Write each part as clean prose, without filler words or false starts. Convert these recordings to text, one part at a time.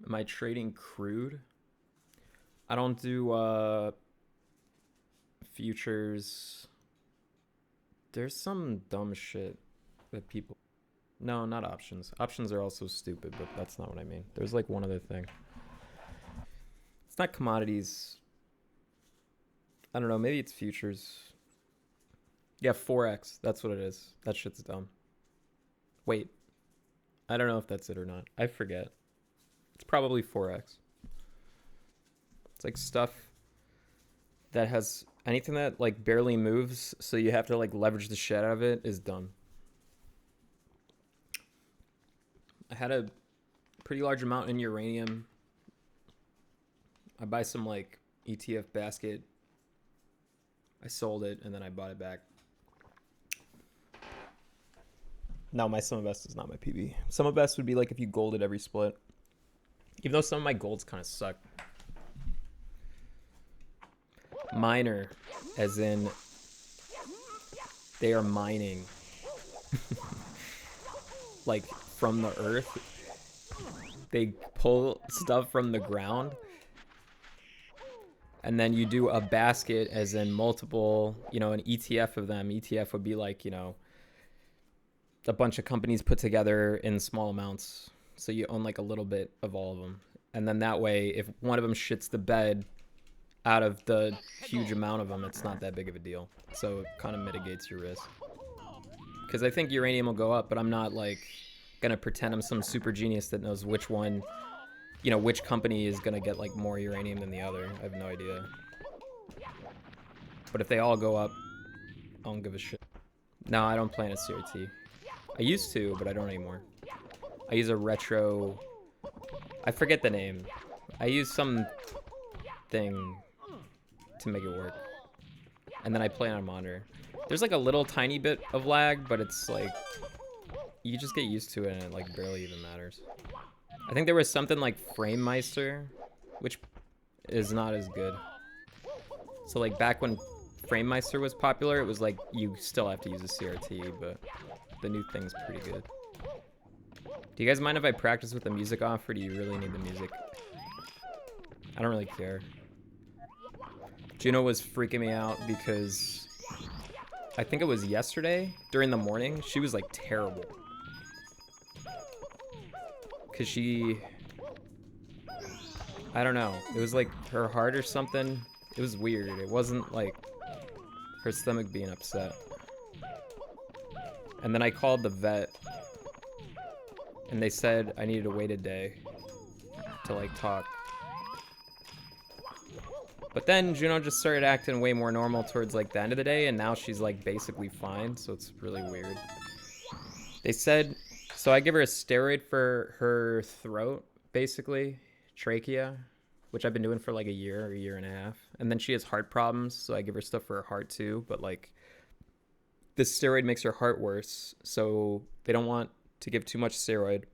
Am I trading crude? I don't do futures. There's some dumb shit that people. No, not options. Options are also stupid, but that's not what I mean. There's like one other thing. It's not commodities. I don't know. Maybe it's futures. Yeah, Forex. That's what it is. That shit's dumb. Wait, I don't know if that's it or not. I forget. It's probably Forex. It's like stuff that has anything that like barely moves, so you have to like leverage the shit out of it is dumb. I had a pretty large amount in uranium. I buy some like ETF basket. I sold it and then I bought it back. No, my sum of best is not my PB. Sum of best would be like if you golded every split. Even though some of my golds kind of suck. Miner, as in they are mining like from the earth. They pull stuff from the ground, and then you do a basket, as in multiple, an ETF of them. ETF would be like, a bunch of companies put together in small amounts. So you own like a little bit of all of them. And then that way, if one of them shits the bed out of the huge amount of them, it's not that big of a deal. So it kind of mitigates your risk. Because I think uranium will go up, but I'm not like going to pretend I'm some super genius that knows which one, which company is going to get like more uranium than the other. I have no idea. But if they all go up, I don't give a shit. No, I don't play in a CRT. I used to, but I don't anymore. I use a retro... I forget the name. I use some thing to make it work. And then I play on a monitor. There's like a little tiny bit of lag, but it's like... You just get used to it and it like barely even matters. I think there was something like FrameMeister, which is not as good. So like back when FrameMeister was popular, it was like you still have to use a CRT, but the new thing's pretty good. Do you guys mind if I practice with the music off, or do you really need the music? I don't really care. Juno was freaking me out because I think it was yesterday during the morning. She was like terrible. Because I don't know. It was like her heart or something. It was weird. It wasn't like her stomach being upset. And then I called the vet. And they said I needed to wait a day to like talk. But then Juno just started acting way more normal towards like the end of the day, and now she's like basically fine, so it's really weird. They said, so I give her a steroid for her throat, basically, trachea, which I've been doing for like a year and a half. And then she has heart problems, so I give her stuff for her heart too, but like this steroid makes her heart worse, so they don't want to give too much steroid.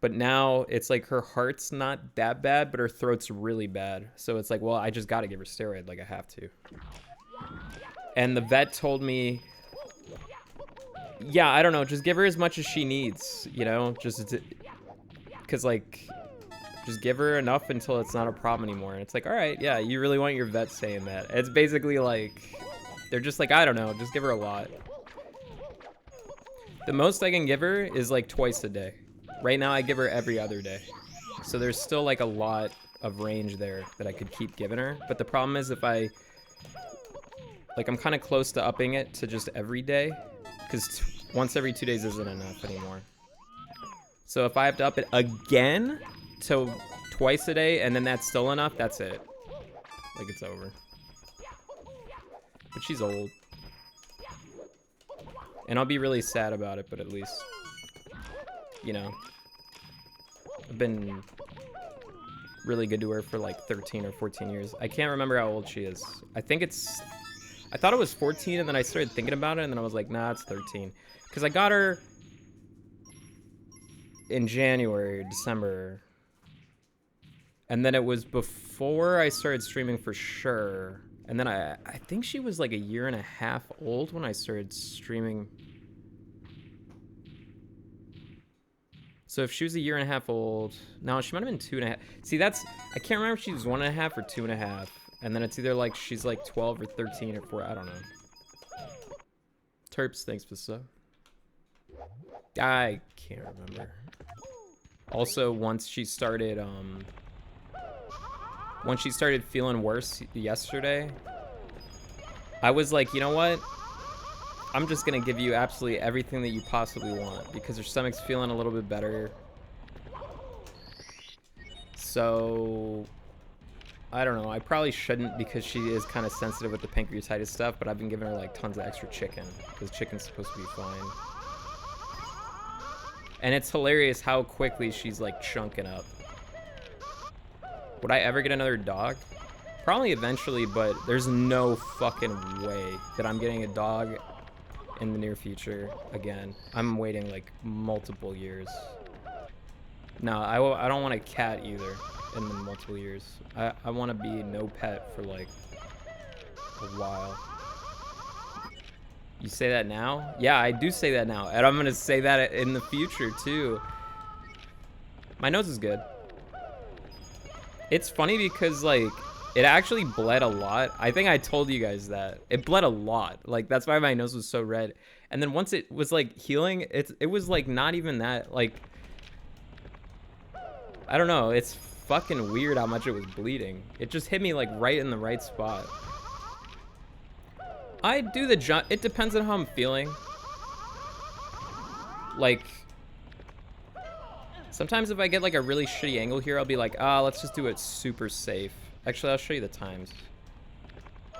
But now it's like her heart's not that bad, but her throat's really bad. So it's like, well, I just got to give her steroid. Like, I have to. And the vet told me, yeah, I don't know. Just give her as much as she needs, Just because, like, just give her enough until it's not a problem anymore. And it's like, all right, yeah, you really want your vet saying that. It's basically like, they're just like, I don't know. Just give her a lot. The most I can give her is like twice a day. Right now, I give her every other day. So there's still like a lot of range there that I could keep giving her. But the problem is if I'm kind of close to upping it to just every day. Because once every 2 days isn't enough anymore. So if I have to up it again to twice a day and then that's still enough, that's it. Like, it's over. But she's old. And I'll be really sad about it, but at least... I've been really good to her for like 13 or 14 years. I can't remember how old she is. I thought it was 14, and then I started thinking about it, and then I was like, nah, it's 13. Because I got her in January, December. And then it was before I started streaming for sure. And then I think she was like a year and a half old when I started streaming. So if she was a year and a half old, no, she might have been 2.5. See, that's, I can't remember if she was 1.5 or 2.5. And then it's either like she's like 12 or 13 or 4. I don't know. Terps, thanks for the sub. I can't remember. Also, once she started feeling worse yesterday, I was like, you know what? I'm just gonna give you absolutely everything that you possibly want because her stomach's feeling a little bit better. So, I don't know. I probably shouldn't because she is kind of sensitive with the pancreatitis stuff, but I've been giving her like tons of extra chicken because chicken's supposed to be fine. And it's hilarious how quickly she's like chunking up. Would I ever get another dog? Probably eventually, but there's no fucking way that I'm getting a dog in the near future again. I'm waiting like multiple years. No, I don't want a cat either in the multiple years. I want to be no pet for like a while. You say that now? Yeah, I do say that now. And I'm going to say that in the future too. My nose is good. It's funny because like it actually bled a lot. I think I told you guys that. It bled a lot. Like that's why my nose was so red. And then once it was like healing, it was like not even that like I don't know. It's fucking weird how much it was bleeding. It just hit me like right in the right spot. I do the jump. It depends on how I'm feeling. Like sometimes if I get like a really shitty angle here, I'll be like, ah, let's just do it super safe. Actually, I'll show you the times. I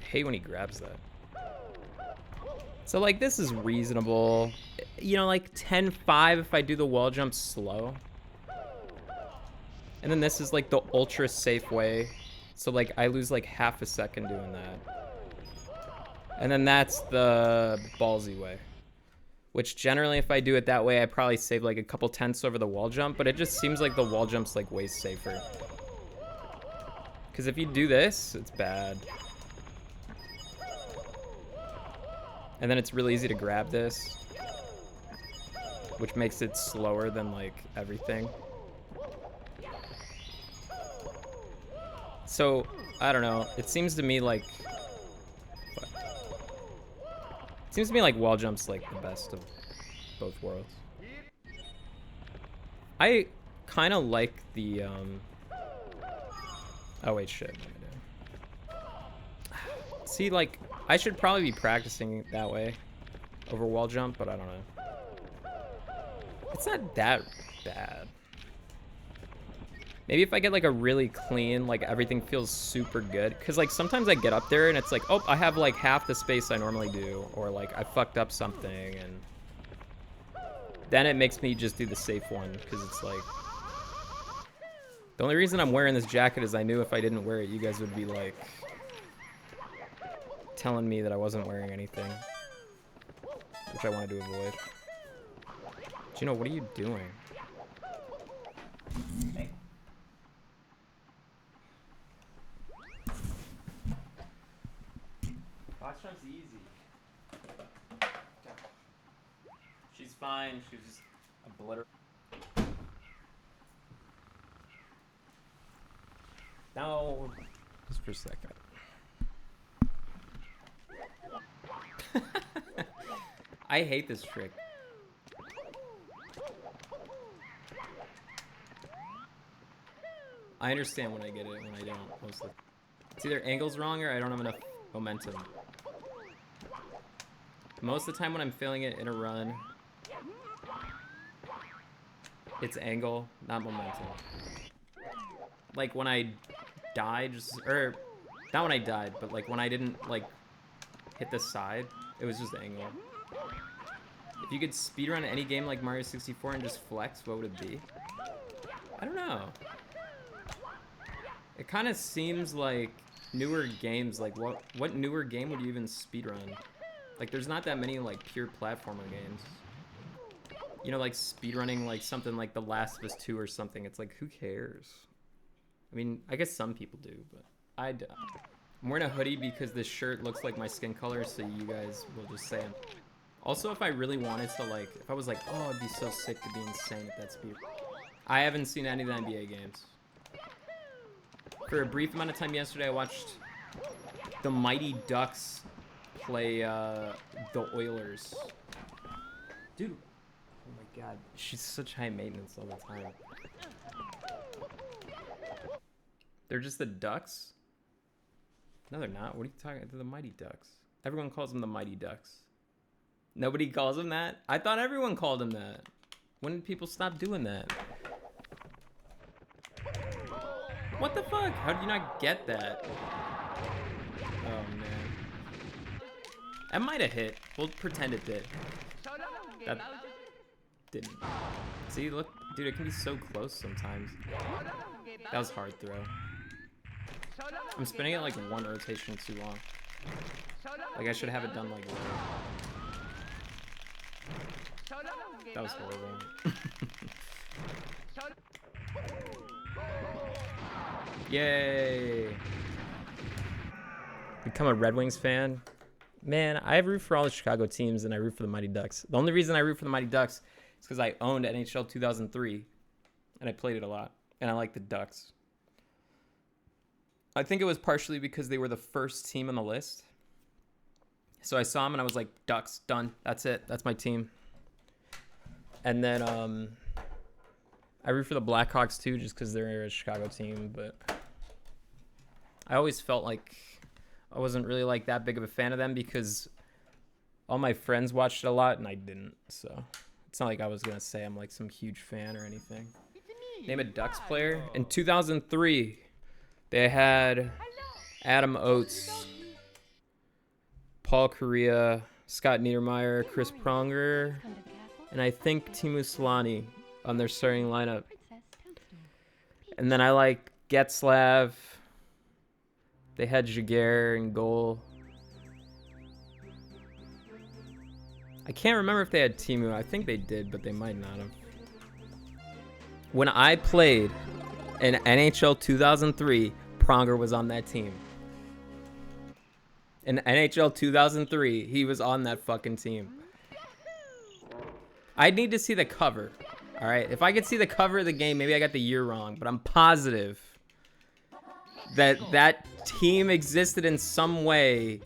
hate when he grabs that. So like this is reasonable. You know, like 10-5 if I do the wall jump slow. And then this is like the ultra safe way. So like I lose like half a second doing that. And then that's the ballsy way. Which generally if I do it that way, I probably save like a couple tenths over the wall jump. But it just seems like the wall jump's like way safer. Because if you do this, it's bad. And then it's really easy to grab this. Which makes it slower than like everything. So, I don't know. It seems to me like... Fuck. It seems to me like wall jump's like the best of both worlds. I kind of like the... Oh wait, shit. What am I doing? See, like, I should probably be practicing that way over wall jump, but I don't know. It's not that bad. Maybe if I get like a really clean, like everything feels super good. Cause like sometimes I get up there and it's like, oh, I have like half the space I normally do. Or like I fucked up something and then it makes me just do the safe one. Cause it's like, the only reason I'm wearing this jacket is I knew if I didn't wear it, you guys would be like telling me that I wasn't wearing anything. Which I wanted to avoid. Gino, what are you doing? Hey. Box jump's easy. She's fine. She was just obliterated. No, just for a second. I hate this trick. I understand when I get it, when I don't, mostly. It's either angle's wrong or I don't have enough momentum. Most of the time when I'm failing it in a run, it's angle, not momentum. Like when I died, or not when I died, but like when I didn't like hit the side, it was just angle. If you could speedrun any game like Mario 64 and just flex, what would it be? I don't know. It kind of seems like newer games, like what newer game would you even speedrun? Like there's not that many like pure platformer games. You know, like speedrunning like something like The Last of Us 2 or something. It's like, who cares? I mean, I guess some people do, but I don't. I'm wearing a hoodie because this shirt looks like my skin color, so you guys will just say I'm Also, if I really wanted to, like, if I was like, oh, it'd be so sick to be insane at that speed. I haven't seen any of the NBA games. For a brief amount of time yesterday, I watched the Mighty Ducks play the Oilers. Dude, oh my god, she's such high maintenance all the time. They're just the Ducks? No, they're not. What are you talking about? They're the Mighty Ducks. Everyone calls them the Mighty Ducks. Nobody calls them that? I thought everyone called them that. When did people stop doing that? What the fuck? How did you not get that? Oh, man. That might have hit. We'll pretend it did. That didn't. See, look. Dude, it can be so close sometimes. That was hard throw. I'm spinning it like one rotation too long. Like I should have it done like that. That was horrible. Yay! Become a Red Wings fan. Man, I root for all the Chicago teams and I root for the Mighty Ducks. The only reason I root for the Mighty Ducks is because I owned NHL 2003 and I played it a lot. And I like the Ducks. I think it was partially because they were the first team on the list. So I saw them and I was like, Ducks, done. That's it. That's my team. And then I root for the Blackhawks too, just because they're a Chicago team. But I always felt like I wasn't really like that big of a fan of them because all my friends watched it a lot and I didn't. So it's not like I was going to say I'm like some huge fan or anything. Name a Ducks player. In 2003, they had Adam Oates, Paul Kariya, Scott Niedermayer, Chris Pronger, and I think Teemu Selanne on their starting lineup. And then I like Getzlav. They had Jaguar in goal. I can't remember if they had Teemu. I think they did, but they might not have. When I played in NHL 2003, Pronger was on that team. In NHL 2003, he was on that fucking team. I need to see the cover. All right, if I could see the cover of the game, maybe I got the year wrong, but I'm positive that that team existed in some way.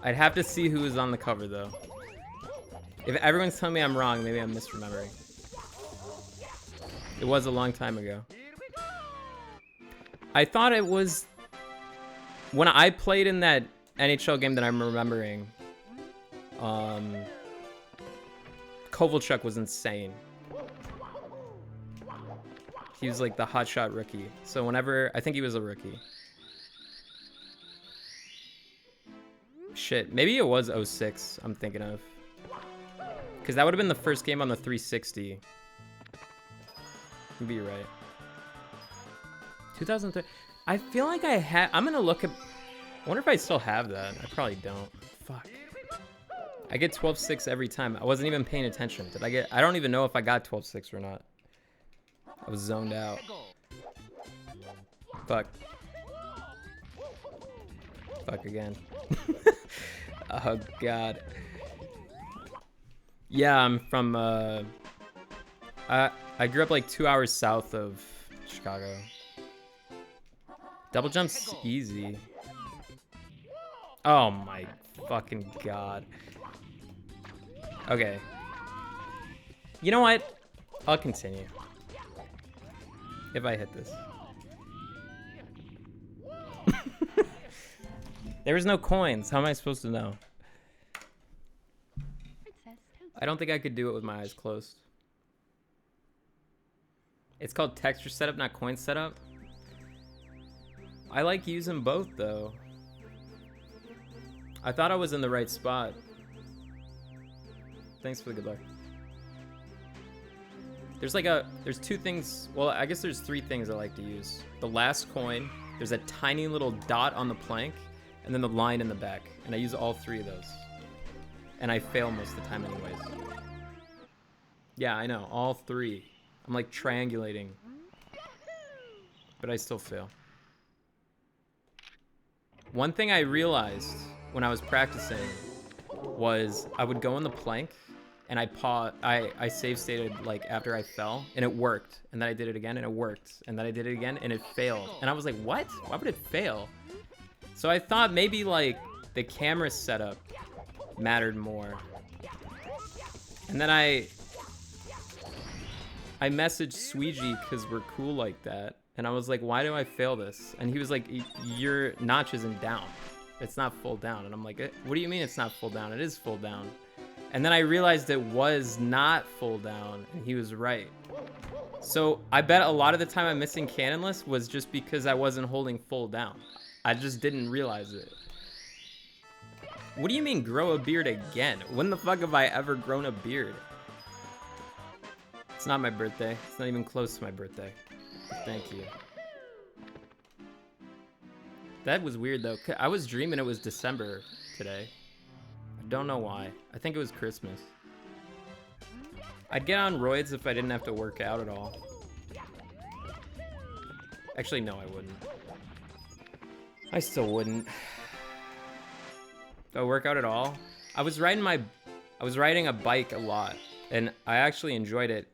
I'd have to see who was on the cover, though. If everyone's telling me I'm wrong, maybe I'm misremembering. It was a long time ago. I thought it was... When I played in that NHL game that I'm remembering, Kovalchuk was insane. He was like the hotshot rookie. So whenever... I think he was a rookie. Shit, maybe it was 06 I'm thinking of. Because that would have been the first game on the 360. Maybe you're right. 2003. I feel like I had... I'm going to look at... I wonder if I still have that. I probably don't. Fuck. I get 12-6 every time. I wasn't even paying attention. Did I get... I don't even know if I got 12-6 or not. I was zoned out. Fuck. Fuck again. Oh, God. Yeah, I'm from... I grew up like 2 hours south of Chicago. Double jump's easy. Oh my fucking god. Okay. You know what? I'll continue. If I hit this. There was no coins. How am I supposed to know? I don't think I could do it with my eyes closed. It's called texture setup, not coin setup. I like using both, though. I thought I was in the right spot. Thanks for the good luck. There's two things. Well, I guess there's three things I like to use. The last coin, there's a tiny little dot on the plank, and then the line in the back. And I use all three of those. And I fail most of the time anyways. Yeah, I know, all three. I'm like triangulating. But I still fail. One thing I realized when I was practicing was I would go on the plank and I save stated like after I fell and it worked, and then I did it again and it worked, and then I did it again and it failed, and I was like, what? Why would it fail? So I thought maybe like the camera setup mattered more, and then I messaged Sweegie because we're cool like that, and I was like, why do I fail this? And he was like, your notch isn't down, it's not full down. And I'm like, what do you mean it's not full down? It is full down. And then I realized it was not full down, and he was right. So I bet a lot of the time I'm missing cannonless was just because I wasn't holding full down. I just didn't realize it. What do you mean grow a beard again? When the fuck have I ever grown a beard? It's not my birthday. It's not even close to my birthday. Thank you. That was weird though. I was dreaming it was December today. I don't know why. I think it was Christmas. I'd get on roids if I didn't have to work out at all. Actually, no, I wouldn't. I still wouldn't. If I work out at all, I was riding a bike a lot, and I actually enjoyed it.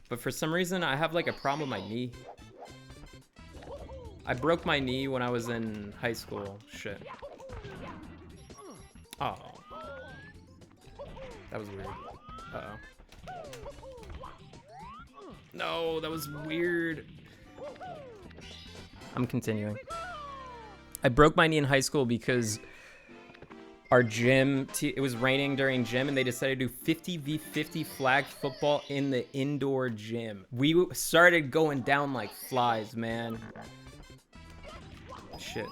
But for some reason, I have like a problem with my knee. I broke my knee when I was in high school. Shit. Oh. That was weird. Uh-oh. No, that was weird. I'm continuing. I broke my knee in high school because our gym, it was raining during gym, and they decided to do 50v50 flag football in the indoor gym. We started going down like flies, man. Shit.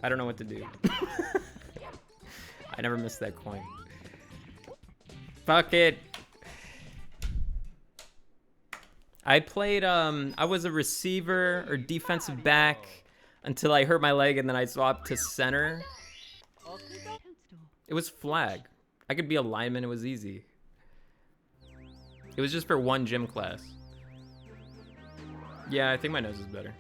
I don't know what to do. I never missed that coin. Fuck it. I played, I was a receiver or defensive back until I hurt my leg, and then I swapped to center. It was flag. I could be a lineman, it was easy. It was just for one gym class. Yeah, I think my nose is better.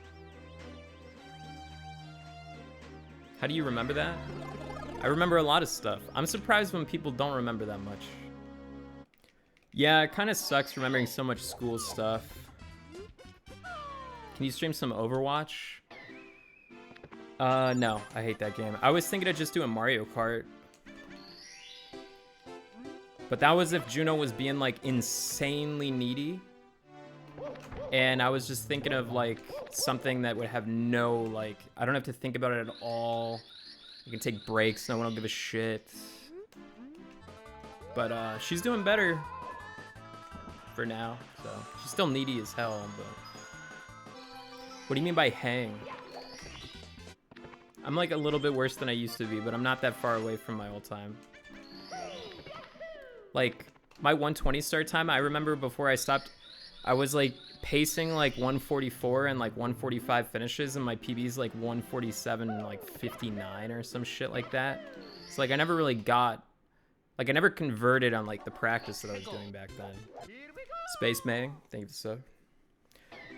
How do you remember that? I remember a lot of stuff. I'm surprised when people don't remember that much. Yeah, it kind of sucks remembering so much school stuff. Can you stream some Overwatch? No, I hate that game. I was thinking of just doing Mario Kart. But that was if Juno was being like insanely needy. And I was just thinking of like something that would have no like, I don't have to think about it at all. I can take breaks, no one will give a shit. But she's doing better for now, so she's still needy as hell, but what do you mean by hang? I'm like a little bit worse than I used to be, but I'm not that far away from my old time. Like my 120 start time, I remember before I stopped, I was like pacing like 144 and like 145 finishes, and my PB's like 147 and like 59 or some shit like that. So like I never really got, like I never converted on like the practice that I was doing back then. Space Mang, thank you for the sub.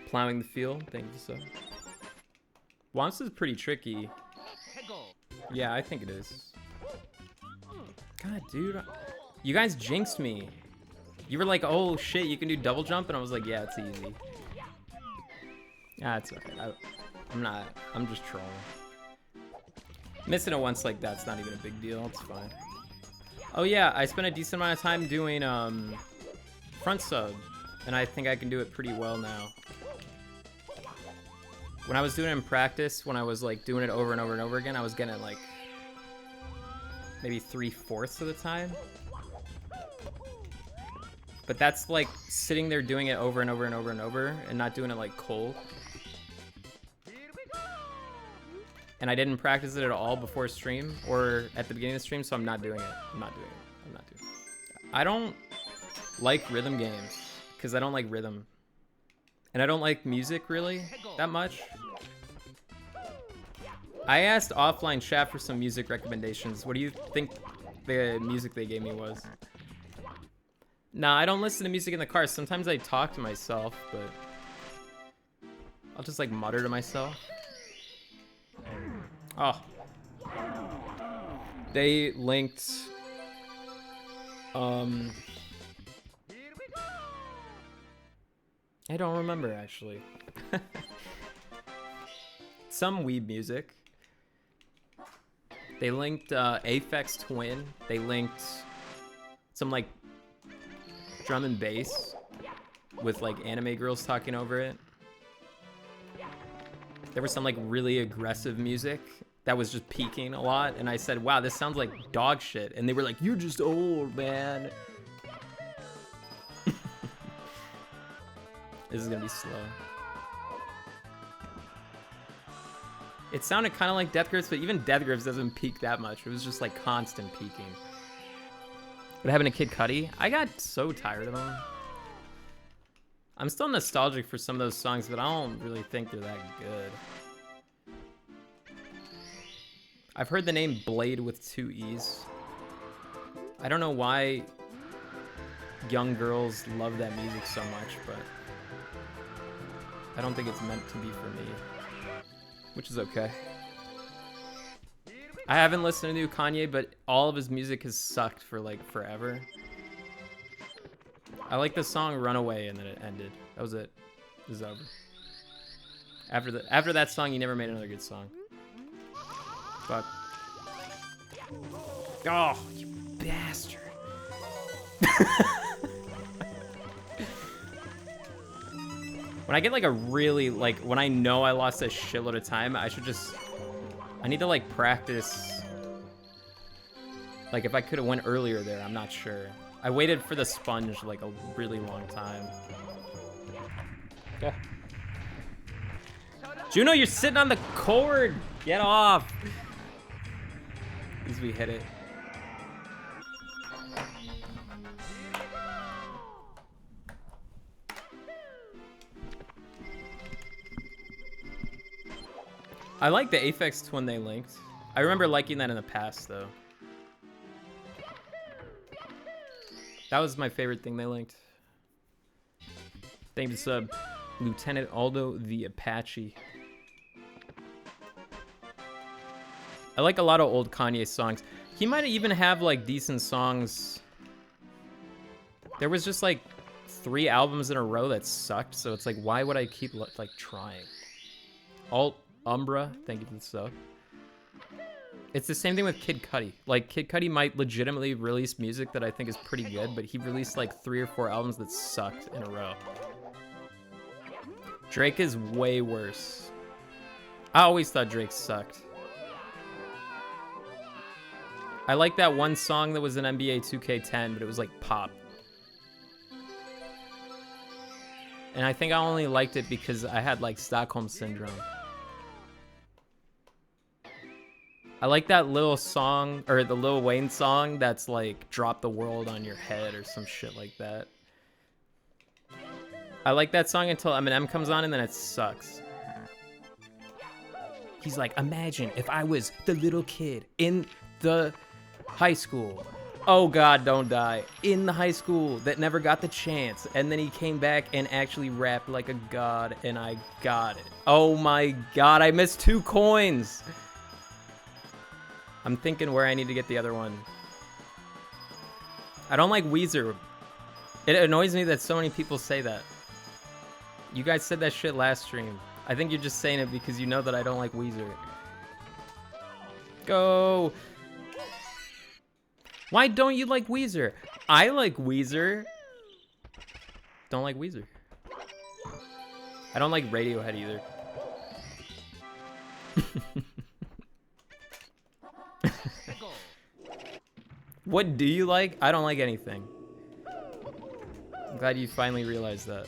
Plowing the field, thank you for the sub. Wants is pretty tricky. Yeah, I think it is. God, dude. You guys jinxed me. You were like, oh shit, you can do double jump? And I was like, yeah, it's easy. Ah, it's okay. I'm just trolling. Missing it once like that's not even a big deal. It's fine. Oh yeah, I spent a decent amount of time doing front sub, and I think I can do it pretty well now. When I was doing it in practice, when I was like doing it over and over and over again, I was getting it like maybe 3/4 of the time. But that's like sitting there doing it over and over and over and over and not doing it like cold. And I didn't practice it at all before stream or at the beginning of the stream, so I'm not doing it. I'm not doing it. I'm not doing it. I don't like rhythm games because I don't like rhythm. And I don't like music really that much. I asked offline chat for some music recommendations. What do you think the music they gave me was? Nah, I don't listen to music in the car. Sometimes I talk to myself, but I'll just like mutter to myself. Oh. They linked I don't remember actually. Some weeb music. They linked Aphex Twin. They linked some like drum and bass with like anime girls talking over it. There was some like really aggressive music that was just peaking a lot, and I said, wow, this sounds like dog shit. And they were like, you're just old, man. This is gonna be slow. It sounded kind of like Death Grips, but even Death Grips doesn't peak that much. It was just like constant peaking. But having a Kid Cudi, I got so tired of him. I'm still nostalgic for some of those songs, but I don't really think they're that good. I've heard the name Blade with 2 E's. I don't know why young girls love that music so much, but I don't think it's meant to be for me, which is okay. I haven't listened to new Kanye, but all of his music has sucked for like forever. I like the song Runaway, and then it ended. That was it. It was over. After that song, he never made another good song. Fuck. Oh, you bastard. When I get like a really, like, when I know I lost a shitload of time, I need to like practice. Like if I could have went earlier there, I'm not sure. I waited for the sponge like a really long time. Yeah. Juno, you're sitting on the cord. Get off. At least we hit it. I like the Aphex Twin they linked. I remember liking that in the past, though. That was my favorite thing they linked. Thank you to sub, Lieutenant Aldo the Apache. I like a lot of old Kanye songs. He might even have like decent songs. There was just like 3 albums in a row that sucked, so it's like, why would I keep like trying? Alt Umbra, thank you for the sub. It's the same thing with Kid Cudi. Like, Kid Cudi might legitimately release music that I think is pretty good, but he released like 3 or 4 albums that sucked in a row. Drake is way worse. I always thought Drake sucked. I like that one song that was in NBA 2K10, but it was like pop. And I think I only liked it because I had like Stockholm Syndrome. I like that little song, or the Lil Wayne song that's like Drop the World on Your Head or some shit like that. I like that song until Eminem comes on and then it sucks. He's like, imagine if I was the little kid in the high school. Oh God, don't die. In the high school that never got the chance. And then he came back and actually rapped like a god and I got it. Oh my God, I missed 2 coins. I'm thinking where I need to get the other one. I don't like Weezer. It annoys me that so many people say that. You guys said that shit last stream. I think you're just saying it because you know that I don't like Weezer. Go! Why don't you like Weezer? I like Weezer. Don't like Weezer. I don't like Radiohead either. What do you like? I don't like anything. I'm glad you finally realized that.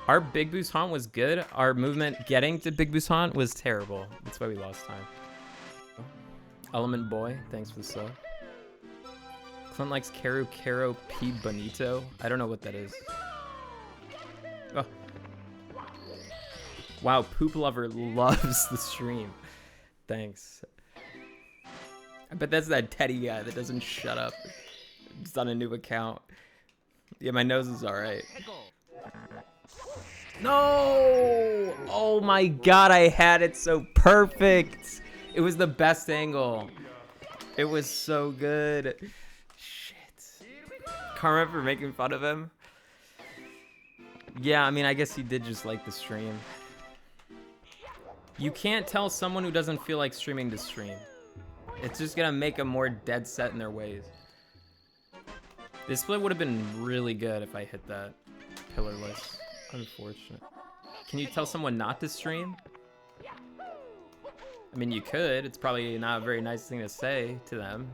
Our Big Boost Haunt was good. Our movement getting to Big Boost Haunt was terrible. That's why we lost time. Element Boy, thanks for the sub. Clint likes Caro P. Bonito. I don't know what that is. Oh. Wow, Poop Lover loves the stream. Thanks. I bet that's that Teddy guy that doesn't shut up. Just on a new account. Yeah, my nose is alright. No! Oh my God, I had it so perfect. It was the best angle. It was so good. Shit. Karma for making fun of him. Yeah, I mean, I guess he did just like the stream. You can't tell someone who doesn't feel like streaming to stream. It's just gonna make them more dead set in their ways. This split would have been really good if I hit that pillarless. Unfortunate. Can you tell someone not to stream? I mean, you could. It's probably not a very nice thing to say to them.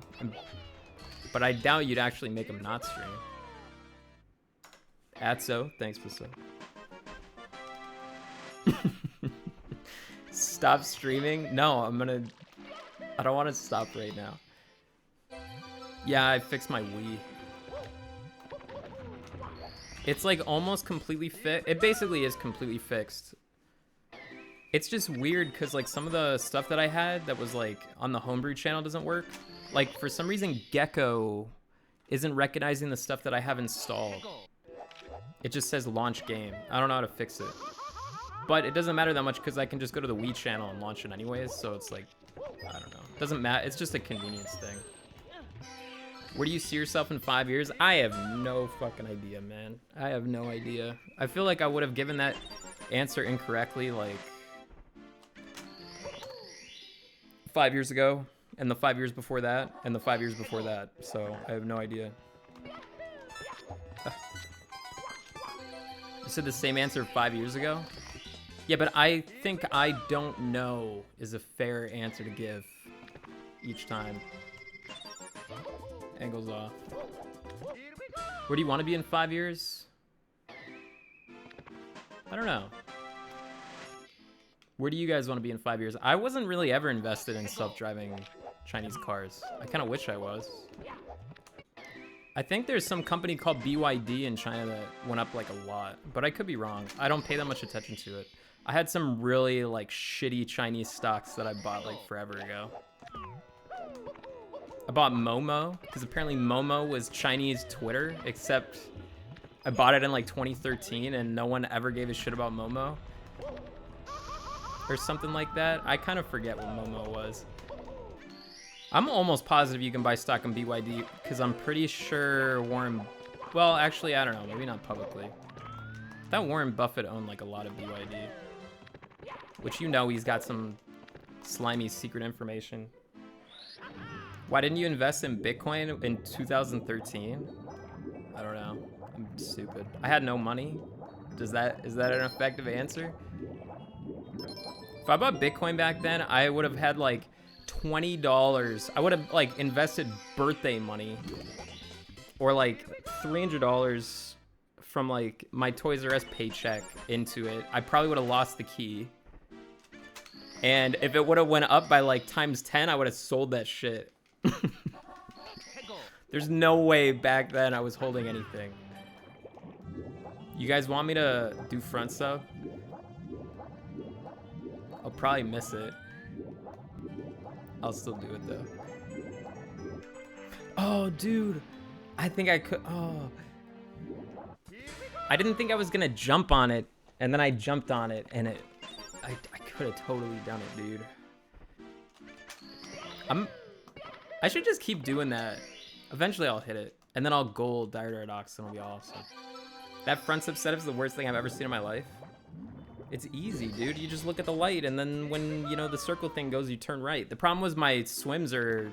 But I doubt you'd actually make them not stream. Atso, thanks for so. Stop streaming? No, I don't want to stop right now. Yeah, I fixed my Wii. It's like almost completely fixed. It basically is completely fixed. It's just weird because like some of the stuff that I had that was like on the homebrew channel doesn't work. Like for some reason Gecko isn't recognizing the stuff that I have installed. It just says launch game. I don't know how to fix it. But it doesn't matter that much because I can just go to the Wii channel and launch it anyways. So it's like, I don't know. It doesn't matter. It's just a convenience thing. Where do you see yourself in 5 years? I have no fucking idea, man. I have no idea. I feel like I would have given that answer incorrectly like 5 years ago, and the 5 years before that, and the 5 years before that. So I have no idea. You said the same answer 5 years ago? Yeah, but I think I don't know is a fair answer to give each time. Angles off. Where do you want to be in 5 years? I don't know. Where do you guys want to be in 5 years? I wasn't really ever invested in self-driving Chinese cars. I kind of wish I was. I think there's some company called BYD in China that went up like a lot, but I could be wrong. I don't pay that much attention to it. I had some really like shitty Chinese stocks that I bought like forever ago. I bought Momo because apparently Momo was Chinese Twitter, except I bought it in like 2013 and no one ever gave a shit about Momo. Or something like that. I kind of forget what Momo was. I'm almost positive you can buy stock in BYD because I'm pretty sure Warren... Well, actually, I don't know. Maybe not publicly. I thought Warren Buffett owned like a lot of BYD. Which you know he's got some slimy secret information. Why didn't you invest in Bitcoin in 2013? I don't know. I'm stupid. I had no money. Is that an effective answer? If I bought Bitcoin back then, I would have had like $20. I would have like invested birthday money or like $300 from like my Toys R Us paycheck into it. I probably would have lost the key. And if it would have went up by like times 10, I would have sold that shit. There's no way back then I was holding anything. You guys want me to do front sub? I'll probably miss it. I'll still do it though. Oh, dude. I think I could. Oh. I didn't think I was gonna jump on it, and then I jumped on it, and I could have totally done it, dude. I should just keep doing that. Eventually I'll hit it, and then I'll gold Diredox, and it'll be awesome. That front sub setup is the worst thing I've ever seen in my life. It's easy, dude. You just look at the light, and then when, you know, the circle thing goes, you turn right. The problem was my swims are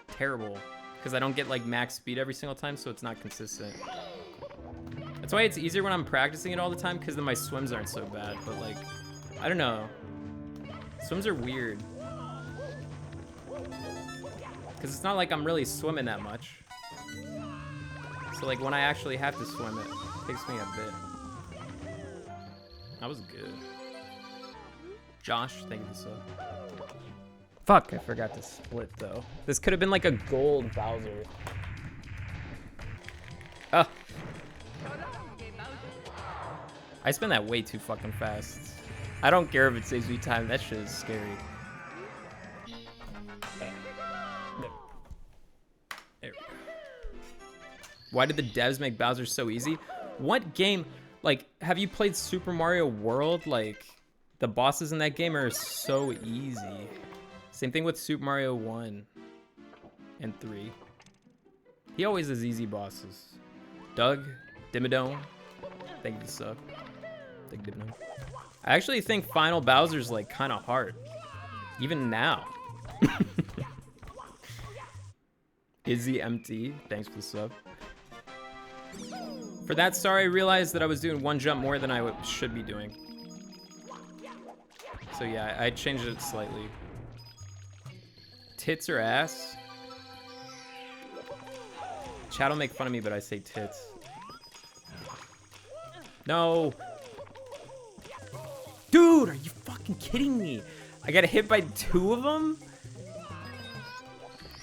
terrible, because I don't get, like, max speed every single time, so it's not consistent. That's why it's easier when I'm practicing it all the time, because then my swims aren't so bad. But, like, I don't know. Swims are weird. Because it's not like I'm really swimming that much. So, like, when I actually have to swim, it takes me a bit. That was good. Josh, thank you so. Fuck, I forgot to split, though. This could have been like a gold Bowser. Oh. I spend that way too fucking fast. I don't care if it saves me time. That shit is scary. There we go. Why did the devs make Bowser so easy? What game... Like, have you played Super Mario World? Like, the bosses in that game are so easy. Same thing with Super Mario 1. and 3. He always has easy bosses. Doug, Dimmadome, thank you for the sub. Thank you, Dimmadome. I actually think Final Bowser's like kind of hard, even now. Izzy MT, thanks for the sub. For that star, I realized that I was doing one jump more than I should be doing. So yeah, I changed it slightly. Tits or ass? Chat will make fun of me, but I say tits. No. Dude, are you fucking kidding me? I got hit by 2 of them?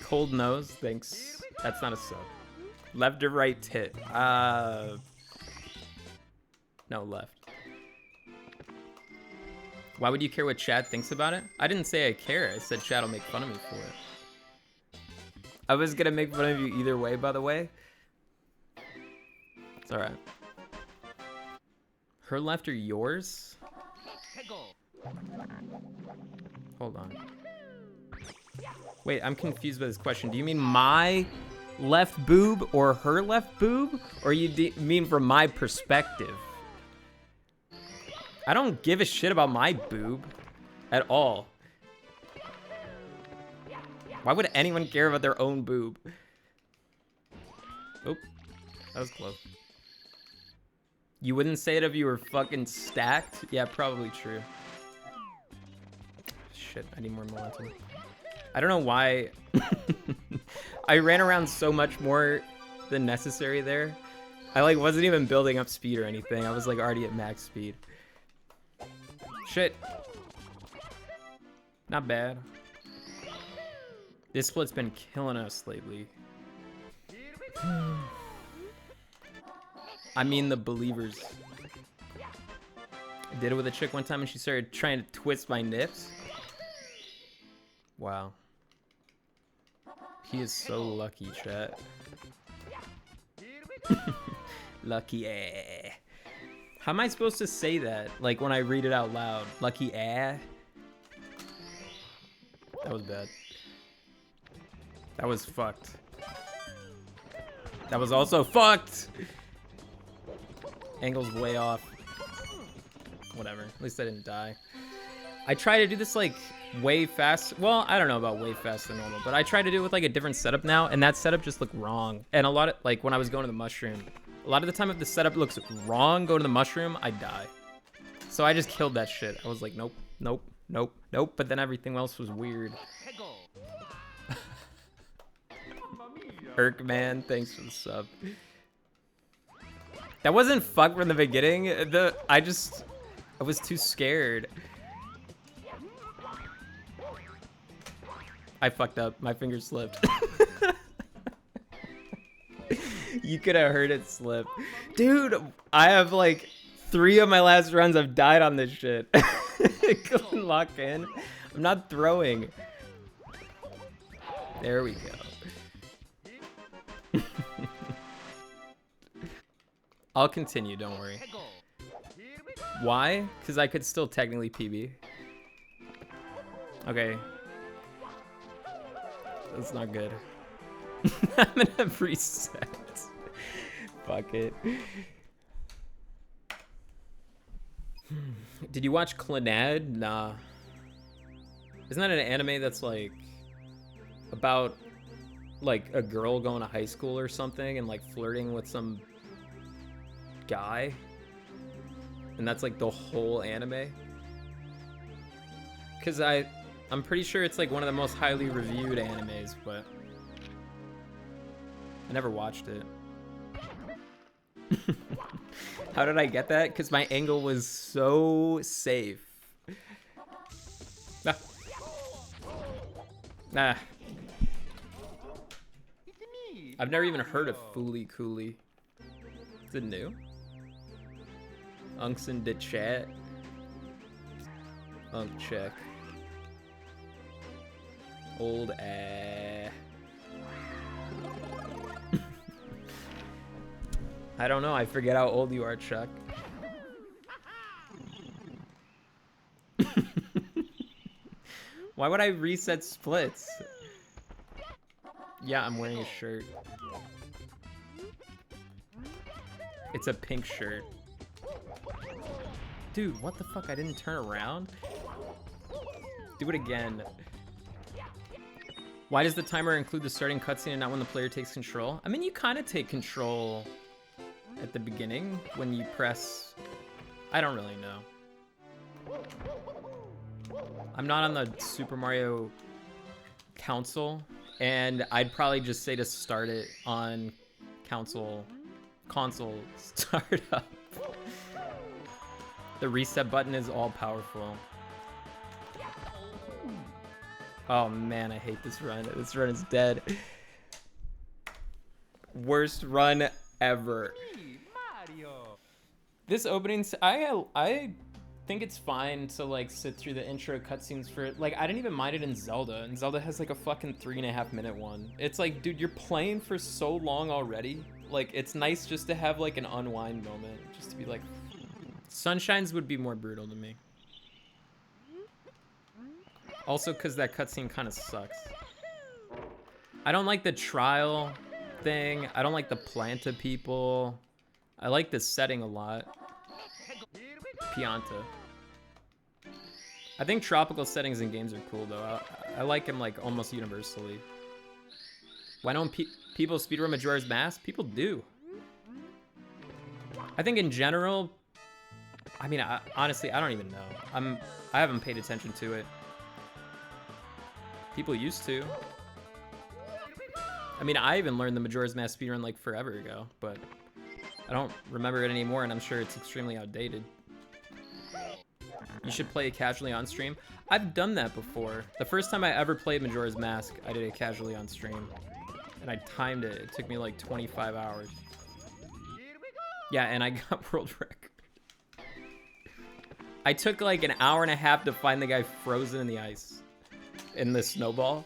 Cold nose, thanks. That's not a sub. Left or right tit? No, left. Why would you care what chat thinks about it? I didn't say I care. I said chat will make fun of me for it. I was gonna make fun of you either way, by the way. It's alright. Her left or yours? Hold on. Wait, I'm confused by this question. Do you mean my left boob or her left boob? Or you mean from my perspective? I don't give a shit about my boob at all. Why would anyone care about their own boob? Oh, that was close. You wouldn't say it if you were fucking stacked? Yeah, probably true. Shit, I need more momentum. I don't know why. I ran around so much more than necessary there. I like wasn't even building up speed or anything. I was like already at max speed. Shit. Not bad. This split's been killing us lately. I mean the believers. I did it with a chick one time and she started trying to twist my nips. Wow. He is so lucky, chat. Lucky eh. How am I supposed to say that? Like when I read it out loud. Lucky eh. That was bad. That was fucked. That was also fucked. Angle's way off. Whatever. At least I didn't die. I try to do this like way fast. Well, I don't know about way faster than normal, but I try to do it with like a different setup now, and that setup just looked wrong. And a lot of like when I was going to the mushroom, a lot of the time if the setup looks wrong, go to the mushroom, I die. So I just killed that shit. I was like, nope, nope, nope, nope. But then everything else was weird. Erkman, thanks for the sub. That wasn't fucked from the beginning. I was too scared. I fucked up. My finger slipped. You could have heard it slip. Dude, I have like 3 of my last runs I've died on this shit. Couldn't lock in. I'm not throwing. There we go. I'll continue, don't worry. Why? Because I could still technically PB. Okay. That's not good. I'm gonna reset. Fuck it. Did you watch Clint? Nah. Isn't that an anime that's like about like a girl going to high school or something and like flirting with some guy? And that's like the whole anime? Because I'm pretty sure it's like one of the most highly reviewed animes, but I never watched it. How did I get that? Because my angle was so safe. Ah. Nah. I've never even heard of Fooly Cooly. Is it new? Unkson did chat. Unk check. Old I don't know. I forget how old you are, Chuck. Why would I reset splits? Yeah, I'm wearing a shirt. It's a pink shirt. Dude, what the fuck? I didn't turn around? Do it again. Why does the timer include the starting cutscene and not when the player takes control? I mean, you kind of take control at the beginning when you press... I don't really know. I'm not on the Super Mario console, and I'd probably just say to start it on console startup. The reset button is all powerful. Oh man, I hate this run. This run is dead. Worst run ever. This opening, I think it's fine to like sit through the intro cutscenes for like, I didn't even mind it in Zelda, and Zelda has like a fucking 3.5 minute one. It's like, dude, you're playing for so long already. Like, it's nice just to have like an unwind moment, just to be like, Sunshine's would be more brutal to me. Also, because that cutscene kind of sucks. I don't like the trial thing. I don't like the planta people. I like this setting a lot. Pianta. I think tropical settings in games are cool, though. I like them, like, almost universally. Why don't people speedrun Majora's Mask? People do. I think in general... I mean, honestly, I don't even know. I haven't paid attention to it. People used to. I mean, I even learned the Majora's Mask speedrun like forever ago, but I don't remember it anymore, and I'm sure it's extremely outdated. You should play it casually on stream. I've done that before. The first time I ever played Majora's Mask, I did it casually on stream, and I timed it. It took me like 25 hours. Yeah, and I got world record. I took like an hour and a half to find the guy frozen in the ice. In the snowball.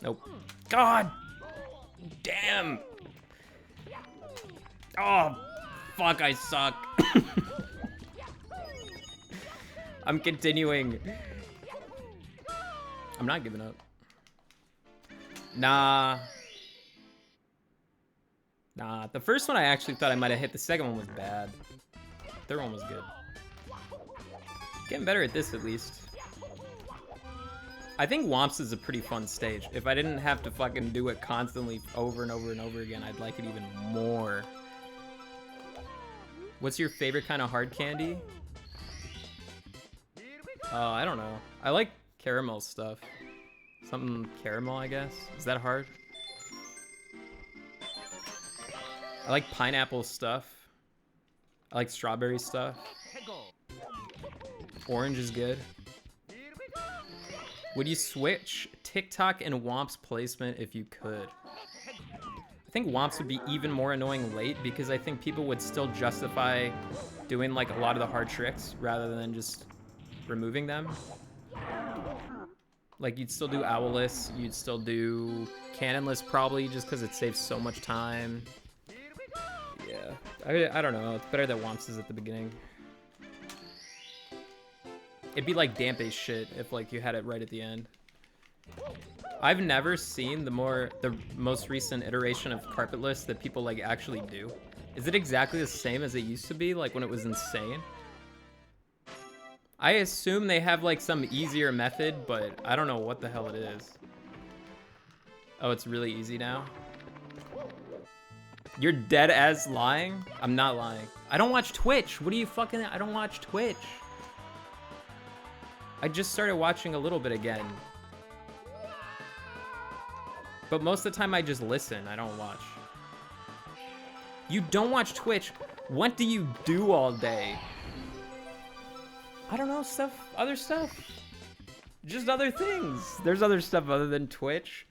Nope. God damn. Oh, fuck, I suck. I'm continuing. I'm not giving up. Nah. The first one I actually thought I might have hit. The second one was bad. The third one was good. Getting better at this, at least. I think Womps is a pretty fun stage. If I didn't have to fucking do it constantly over and over and over again, I'd like it even more. What's your favorite kind of hard candy? I don't know. I like caramel stuff. Something caramel, I guess. Is that hard? I like pineapple stuff. I like strawberry stuff. Orange is good. Would you switch TikTok and Womps placement if you could? I think Womps would be even more annoying late because I think people would still justify doing like a lot of the hard tricks rather than just removing them. Like you'd still do Owlless, you'd still do Cannonless probably just because it saves so much time. Yeah, I don't know. It's better that Womps is at the beginning. It'd be like Dampe shit if like you had it right at the end. I've never seen the most recent iteration of Carpetless that people like actually do. Is it exactly the same as it used to be, like when it was insane? I assume they have like some easier method, but I don't know what the hell it is. Oh, it's really easy now? You're dead as lying? I'm not lying. I don't watch Twitch. What are you fucking... I don't watch Twitch. I just started watching a little bit again. But most of the time I just listen. I don't watch. You don't watch Twitch? What do you do all day? I don't know, stuff, other stuff. Just other things. There's other stuff other than Twitch.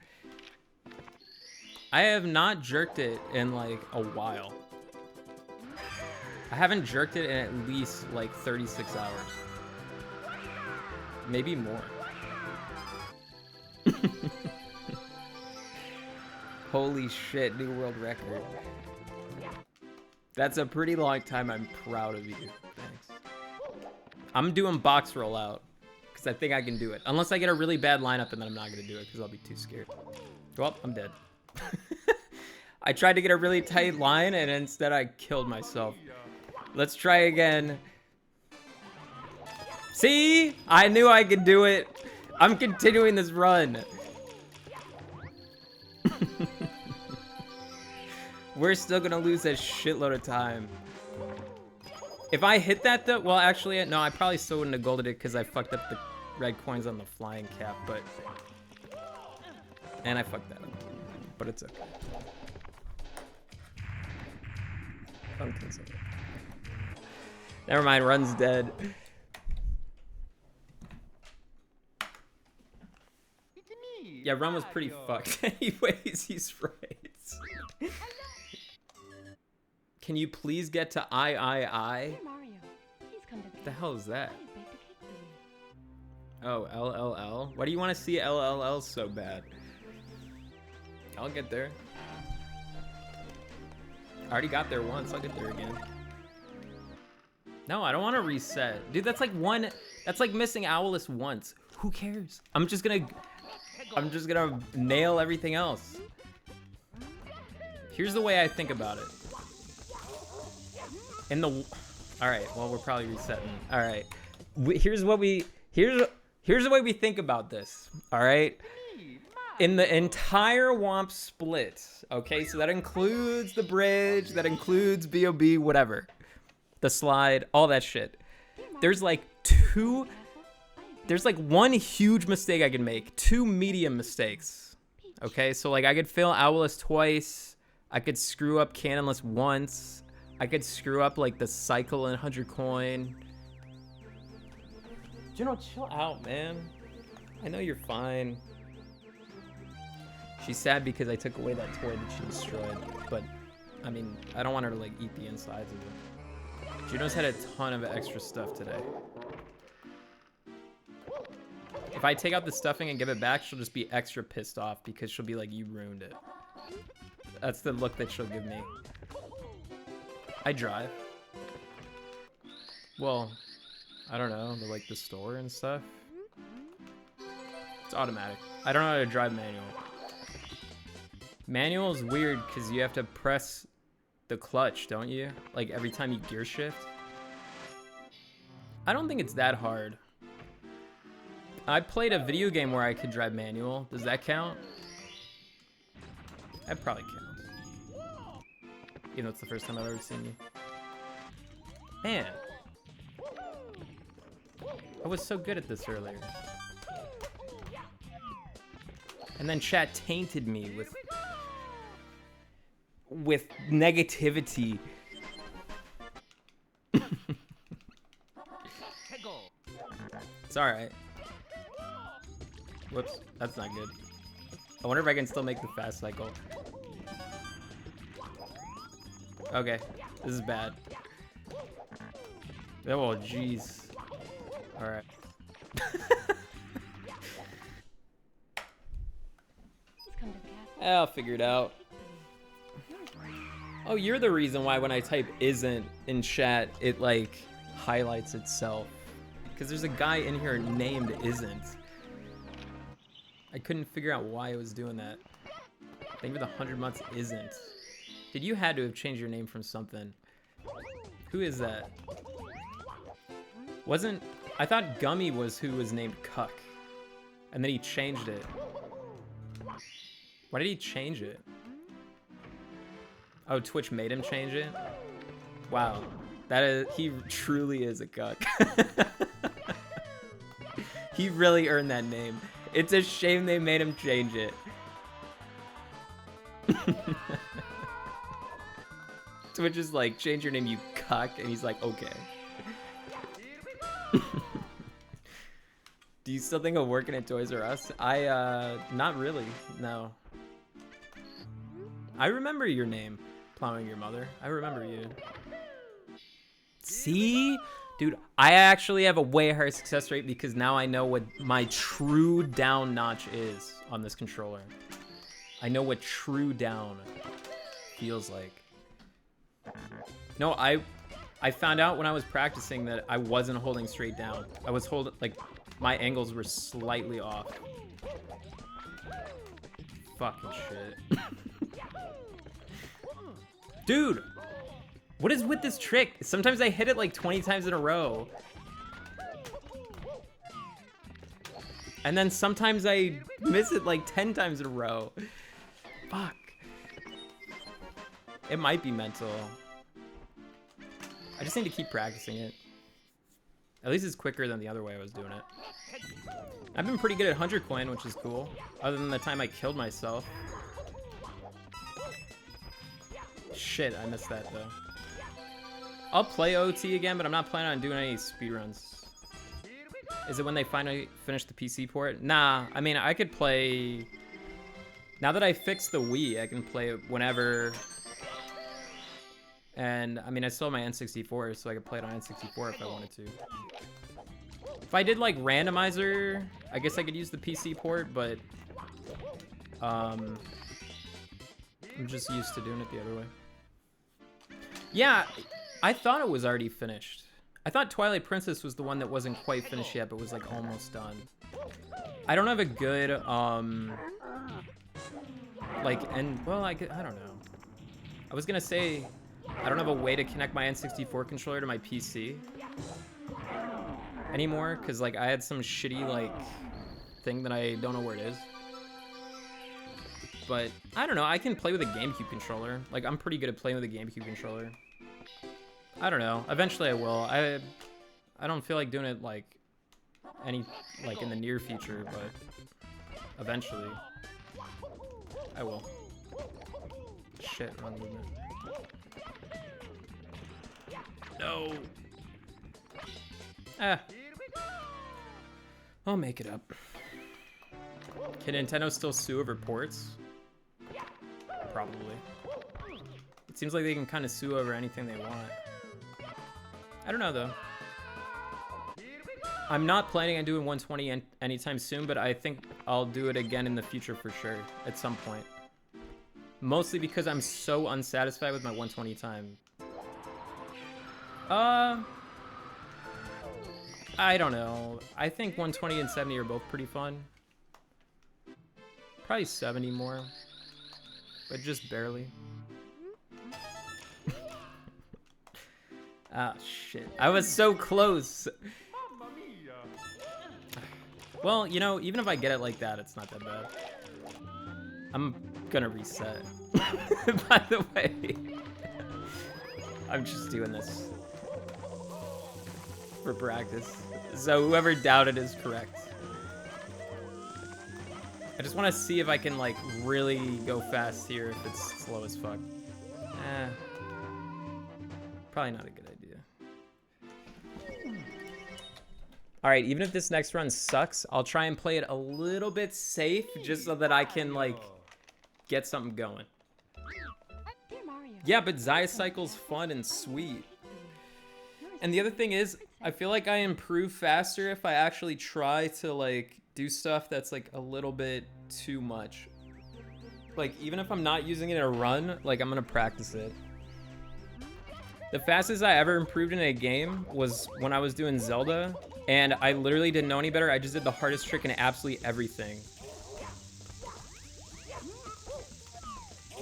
I have not jerked it in like a while. I haven't jerked it in at least like 36 hours. Maybe more. Holy shit, new world record. That's a pretty long time. I'm proud of you. Thanks. I'm doing box rollout because I think I can do it. Unless I get a really bad lineup, and then I'm not going to do it because I'll be too scared. Well, I'm dead. I tried to get a really tight line, and instead I killed myself. Let's try again. See? I knew I could do it. I'm continuing this run. We're still gonna lose a shitload of time. If I hit that though, well actually, no, I probably still wouldn't have golded it because I fucked up the red coins on the flying cap, but... And I fucked that up, but it's okay. Never mind, run's dead. Yeah, run was pretty fucked. Anyways, he's right. Can you please get to I? What the hell is that? Oh, LLL? Why do you want to see LLL so bad? I'll get there. I already got there once. I'll get there again. No, I don't want to reset. Dude, that's like one... That's like missing Owlus once. Who cares? I'm just gonna nail everything else. Here's the way I think about it. Alright, well, we're probably resetting. Alright. Here's the way we think about this. Alright? In the entire Womp split, okay? So that includes the bridge, that includes BOB, whatever. The slide, all that shit. There's like one huge mistake I can make, 2 medium mistakes. Okay, so like I could fail Owlus twice, I could screw up Cannonless once, I could screw up like the cycle and 100 coin. Juno, chill out, man. I know you're fine. She's sad because I took away that toy that she destroyed, but I mean, I don't want her to like eat the insides of it. Juno's had a ton of extra stuff today. If I take out the stuffing and give it back, she'll just be extra pissed off because she'll be like, you ruined it. That's the look that she'll give me. I drive. Well, I don't know, like the store and stuff. It's automatic. I don't know how to drive manual. Manual is weird because you have to press the clutch, don't you? Like every time you gear shift. I don't think it's that hard. I played a video game where I could drive manual. Does that count? That probably counts. Even though it's the first time I've ever seen you. Man. I was so good at this earlier. And then chat tainted me with negativity. It's alright. Whoops, that's not good. I wonder if I can still make the fast cycle. Okay, this is bad. Oh, jeez. Alright. I'll figure it out. Oh, you're the reason why when I type isn't in chat, it like highlights itself. Because there's a guy in here named isn't. I couldn't figure out why it was doing that. Thank you for the 100 months isn't. Dude, you had to have changed your name from something. Who is that? I thought Gummy was who was named Cuck. And then he changed it. Why did he change it? Oh, Twitch made him change it? Wow. He truly is a cuck. He really earned that name. It's a shame they made him change it. Twitch is like, change your name, you cuck. And he's like, okay. Do you still think of working at Toys R Us? Not really, no. I remember your name, Plowing Your Mother. I remember you. See? Dude, I actually have a way higher success rate because now I know what my true down notch is on this controller. I know what true down feels like. No, I found out when I was practicing that I wasn't holding straight down. I was holding, like, My angles were slightly off. Fucking shit. Dude! What is with this trick? Sometimes I hit it like 20 times in a row. And then sometimes I miss it like 10 times in a row. Fuck. It might be mental. I just need to keep practicing it. At least it's quicker than the other way I was doing it. I've been pretty good at 100 coin, which is cool. Other than the time I killed myself. Shit, I missed that though. I'll play OT again, but I'm not planning on doing any speedruns. Is it when they finally finish the PC port? Nah, I mean, I could play... Now that I fixed the Wii, I can play it whenever. And, I mean, I still have my N64, so I could play it on N64 if I wanted to. If I did, like, randomizer, I guess I could use the PC port, but... I'm just used to doing it the other way. Yeah, I thought it was already finished. I thought Twilight Princess was the one that wasn't quite finished yet, but was, like, almost done. I don't have a good, like, and, well, I don't know. I was gonna say, I don't have a way to connect my N64 controller to my PC anymore, because, like, I had some shitty, like, thing that I don't know where it is. But, I don't know, I can play with a GameCube controller. Like, I'm pretty good at playing with a GameCube controller. I don't know, eventually I will. I don't feel like doing it, like, in the near future, but eventually I will. Shit, wrong movement. No. I'll make it up. Can Nintendo still sue over ports? Probably. It seems like they can kind of sue over anything they want. I don't know though. I'm not planning on doing 120 anytime soon, but I think I'll do it again in the future for sure, at some point. Mostly because I'm so unsatisfied with my 120 time. I don't know. I think 120 and 70 are both pretty fun. Probably 70 more, but just barely. Ah, shit. I was so close. Well, you know, even if I get it like that, it's not that bad. I'm gonna reset. By the way. I'm just doing this for practice. So whoever doubted is correct. I just want to see if I can, like, really go fast here if it's slow as fuck. Probably not a good idea. Alright, even if this next run sucks, I'll try and play it a little bit safe just so that I can, like, get something going. Yeah, but Zaya Cycle's fun and sweet. And the other thing is, I feel like I improve faster if I actually try to, like, do stuff that's, like, a little bit too much. Like, even if I'm not using it in a run, like, I'm gonna practice it. The fastest I ever improved in a game was when I was doing Zelda, and I literally didn't know any better. I just did the hardest trick in absolutely everything.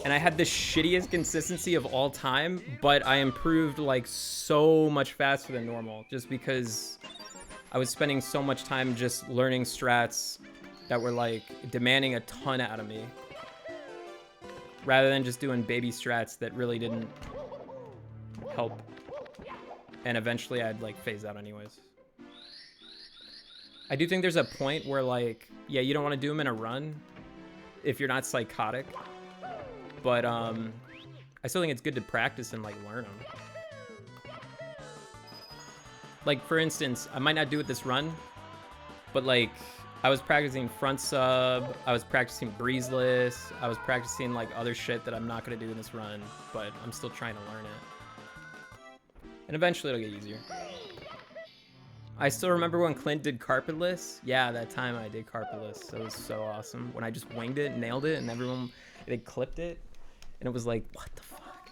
And I had the shittiest consistency of all time, but I improved, like, so much faster than normal, just because I was spending so much time just learning strats that were, like, demanding a ton out of me, rather than just doing baby strats that really didn't help. And eventually I'd, like, phase out anyways. I do think there's a point where, like, yeah, you don't want to do them in a run if you're not psychotic. But, I still think it's good to practice and, like, learn them. Like, for instance, I might not do it this run, but, like, I was practicing front sub, I was practicing breezeless, I was practicing, like, other shit that I'm not going to do in this run, but I'm still trying to learn it. And eventually it'll get easier. I still remember when Clint did carpetless. Yeah, that time I did carpetless. It was so awesome. When I just winged it, nailed it, and everyone, they clipped it. And it was like, what the fuck?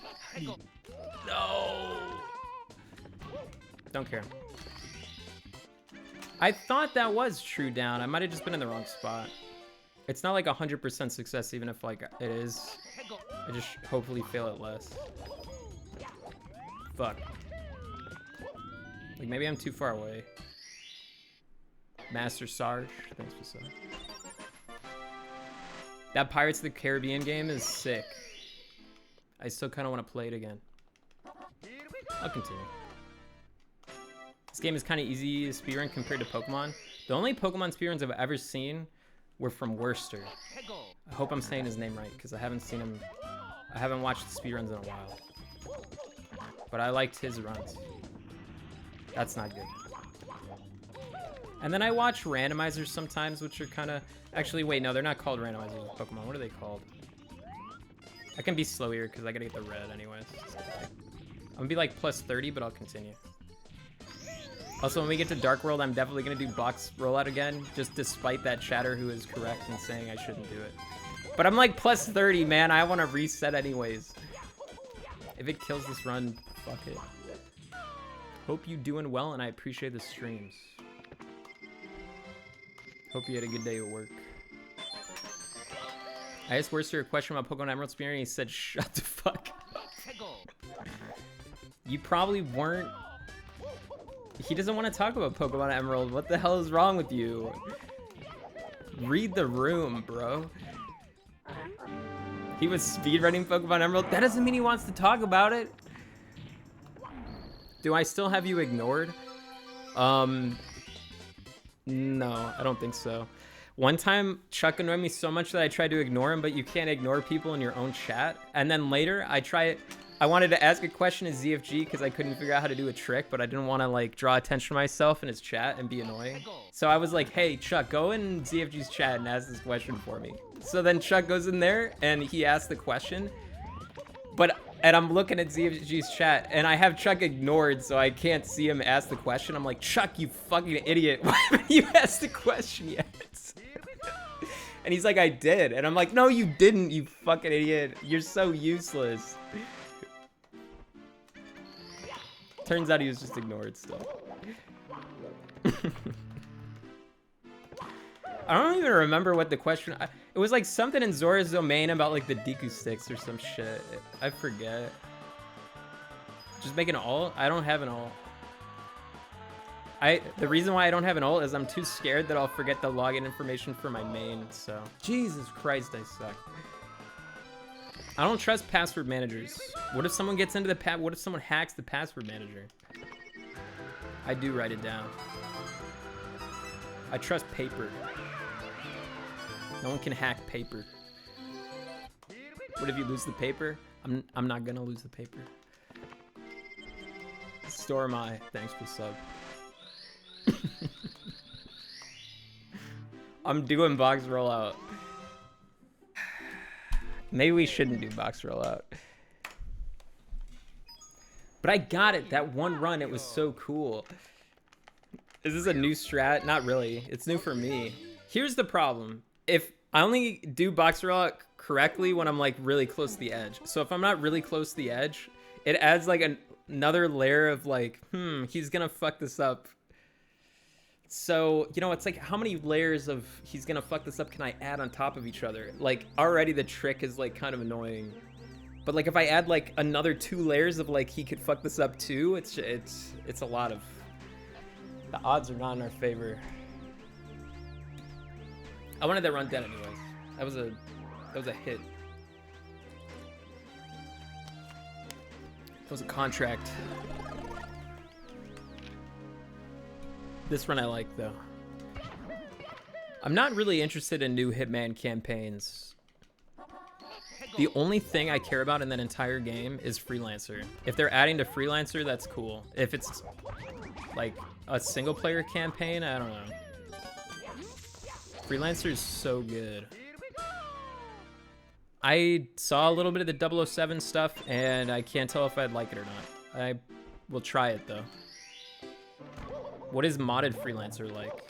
No! Don't care. I thought that was true down. I might have just been in the wrong spot. It's not like 100% success, even if like it is. I just hopefully fail it less. Fuck. Like maybe I'm too far away. Master Sarge, thanks for sub. That Pirates of the Caribbean game is sick. I still kind of want to play it again. I'll continue. This game is kind of easy to speedrun compared to Pokemon. The only Pokemon speedruns I've ever seen were from Worcester. I hope I'm saying his name right, because I haven't seen him. I haven't watched the speedruns in a while. But I liked his runs. That's not good. And then I watch randomizers sometimes, which are kind of... Actually, wait, no, they're not called randomizers in Pokemon. What are they called? I can be slow here, because I gotta get the red anyways. I'm gonna be like plus 30, but I'll continue. Also, when we get to Dark World, I'm definitely gonna do box rollout again, just despite that chatter who is correct in saying I shouldn't do it. But I'm like plus 30, man. I want to reset anyways. If it kills this run, fuck it. Hope you doing well, and I appreciate the streams. Hope you had a good day at work. I asked Worcester a question about Pokemon Emerald Spear, and he said, shut the fuck up. You probably weren't... He doesn't want to talk about Pokemon Emerald. What the hell is wrong with you? Read the room, bro. He was speedrunning Pokemon Emerald. That doesn't mean he wants to talk about it. Do I still have you ignored? No, I don't think so. One time, Chuck annoyed me so much that I tried to ignore him, but you can't ignore people in your own chat. And then later, I wanted to ask a question to ZFG because I couldn't figure out how to do a trick, but I didn't want to like draw attention to myself in his chat and be annoying. So I was like, hey, Chuck, go in ZFG's chat and ask this question for me. So then Chuck goes in there and he asks the question. And I'm looking at ZFG's chat and I have Chuck ignored so I can't see him ask the question. I'm like, Chuck, you fucking idiot. Why haven't you asked the question yet? And he's like, I did. And I'm like, no, you didn't, you fucking idiot. You're so useless. Turns out he was just ignored still. I don't even remember what the question... It was like something in Zora's domain about like the Deku sticks or some shit. I forget. Just make an ult? I don't have an ult. The reason why I don't have an ult is I'm too scared that I'll forget the login information for my main, so... Jesus Christ, I suck. I don't trust password managers. What if someone gets into the what if someone hacks the password manager? I do write it down. I trust paper. No one can hack paper. What if you lose the paper? I'm not gonna lose the paper. Stormy, thanks for sub. I'm doing box rollout. Maybe we shouldn't do box rollout. But I got it. That one run, it was so cool. Is this a new strat? Not really. It's new for me. Here's the problem. If I only do box rollout correctly when I'm like really close to the edge. So if I'm not really close to the edge, it adds like another layer of like, he's gonna fuck this up. So, you know, it's like, how many layers of he's gonna fuck this up can I add on top of each other? Like, already the trick is like kind of annoying. But like, if I add like another 2 layers of like, he could fuck this up too, it's a lot of... The odds are not in our favor. I wanted that run dead anyways. That was a hit. That was a contract. This run I like, though. I'm not really interested in new Hitman campaigns. The only thing I care about in that entire game is Freelancer. If they're adding to Freelancer, that's cool. If it's like a single player campaign, I don't know. Freelancer is so good. I saw a little bit of the 007 stuff, and I can't tell if I'd like it or not. I will try it, though. What is modded Freelancer like?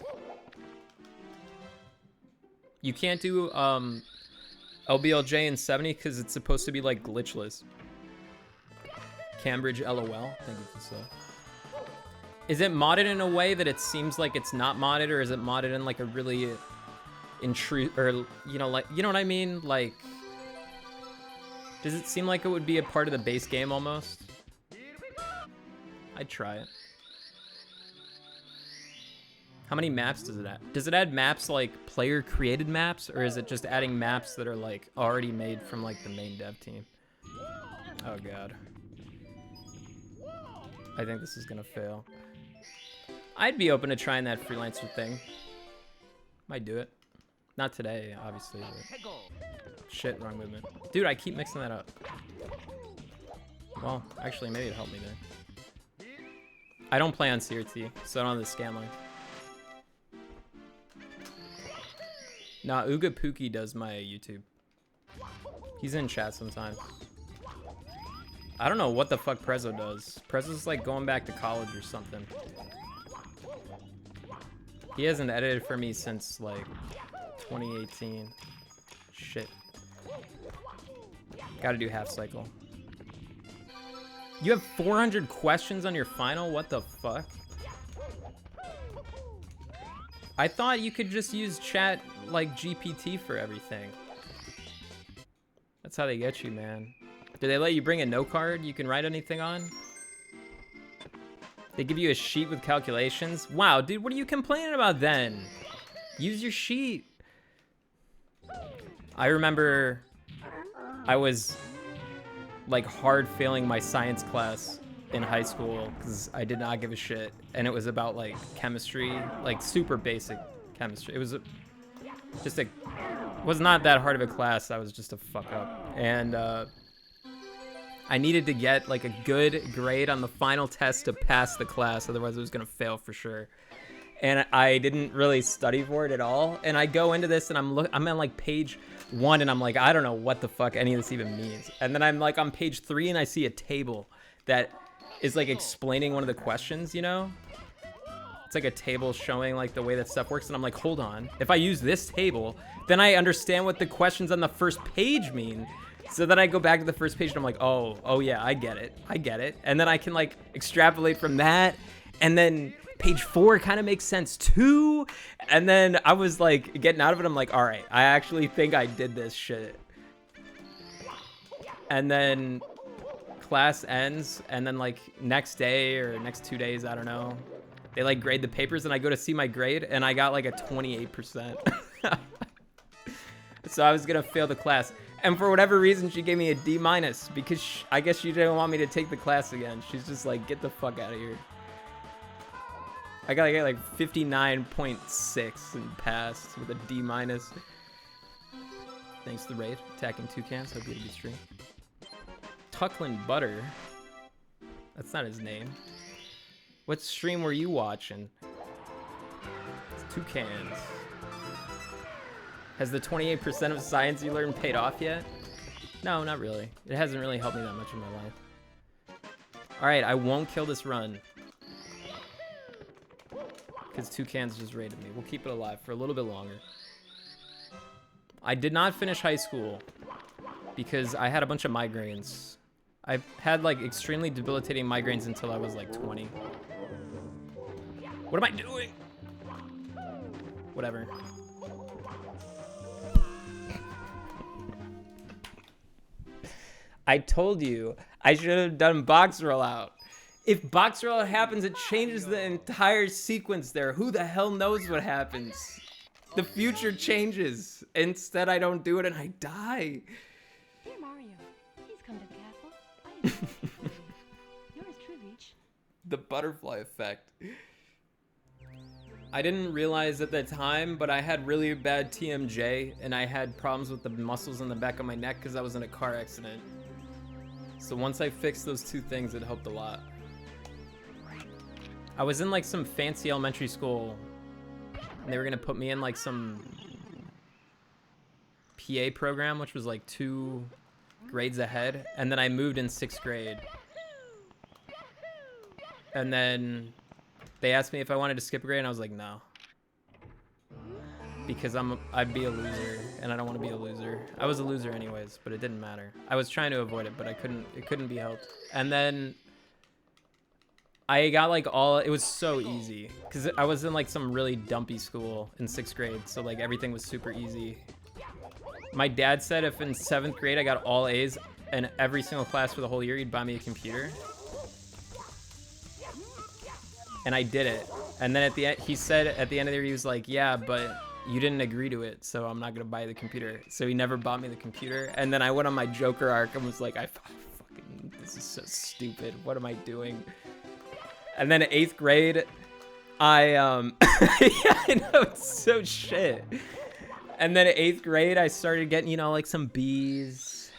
You can't do LBLJ in 70 because it's supposed to be like glitchless. Cambridge LOL. Thank you for so. Is it modded in a way that it seems like it's not modded, or is it modded in like a really or you know, like, you know what I mean? Like, does it seem like it would be a part of the base game almost? I'd try it. How many maps does it add? Does it add maps like player created maps, or is it just adding maps that are like already made from like the main dev team? Oh god. I think this is gonna fail. I'd be open to trying that freelancer thing. Might do it. Not today, obviously. But... Shit, wrong movement. Dude, I keep mixing that up. Well, actually, maybe it'd help me there. I don't play on CRT, so I don't have the scan line. Nah, Ooga Pookie does my YouTube. He's in chat sometimes. I don't know what the fuck Prezzo does. Prezzo's like going back to college or something. He hasn't edited for me since like 2018. Shit. Gotta do half cycle. You have 400 questions on your final? What the fuck? I thought you could just use chat like GPT for everything. That's how they get you, man. Do they let you bring a note card you can write anything on? They give you a sheet with calculations? Wow, dude, what are you complaining about then? Use your sheet. I remember I was like hard failing my science class in high school because I did not give a shit. And it was about like chemistry, like super basic chemistry. It was was not that hard of a class. I was just a fuck up. And I needed to get like a good grade on the final test to pass the class, otherwise I was gonna fail for sure. And I didn't really study for it at all. And I go into this and I'm on like page 1 and I'm like, I don't know what the fuck any of this even means. And then I'm like on page 3 and I see a table that is like explaining one of the questions, you know? It's like a table showing like the way that stuff works, and I'm like, hold on. If I use this table, then I understand what the questions on the first page mean. So then I go back to the first page and I'm like, oh yeah, I get it. And then I can like extrapolate from that. And then page 4 kind of makes sense too. And then I was like getting out of it. I'm like, all right, I actually think I did this shit. And then class ends. And then like next day or next 2 days, I don't know, they like grade the papers and I go to see my grade and I got like a 28%. So I was gonna fail the class. And for whatever reason, she gave me a D- because I guess she didn't want me to take the class again. She's just like, get the fuck out of here. I gotta get like 59.6 and passed with a D-. Thanks to the raid. Attacking toucans. Hope you had a good stream. Tuckland Butter. That's not his name. What stream were you watching? It's toucans. Has the 28% of science you learned paid off yet? No, not really. It hasn't really helped me that much in my life. Alright, I won't kill this run. Because toucans just raided me. We'll keep it alive for a little bit longer. I did not finish high school because I had a bunch of migraines. I had like extremely debilitating migraines until I was like 20. What am I doing? Whatever. I told you I should have done box rollout. If box rollout happens, it changes the entire sequence there. Who the hell knows what happens? The future changes. Instead, I don't do it and I die. Dear Mario, please come to the castle. Yours truly. The butterfly effect. I didn't realize at the time, but I had really bad TMJ and I had problems with the muscles in the back of my neck because I was in a car accident. So once I fixed those two things, it helped a lot. I was in like some fancy elementary school and they were gonna put me in like some PA program, which was like 2 grades ahead. And then I moved in 6th grade. And then they asked me if I wanted to skip a grade and I was like, no. Because I'd be a loser and I don't want to be a loser. I was a loser anyways, but it didn't matter. I was trying to avoid it, but it couldn't be helped. And then I got like all, it was so easy because I was in like some really dumpy school in 6th grade. So like everything was super easy. My dad said if in 7th grade I got all A's in every single class for the whole year, he'd buy me a computer. And I did it. And then at the end, he said at the end of the year, he was like, yeah, but you didn't agree to it, so I'm not going to buy the computer. So he never bought me the computer. And then I went on my Joker arc and was like, fucking, this is so stupid. What am I doing? And then 8th grade, yeah, I know, it's so shit. And then 8th grade, I started getting, you know, like some B's.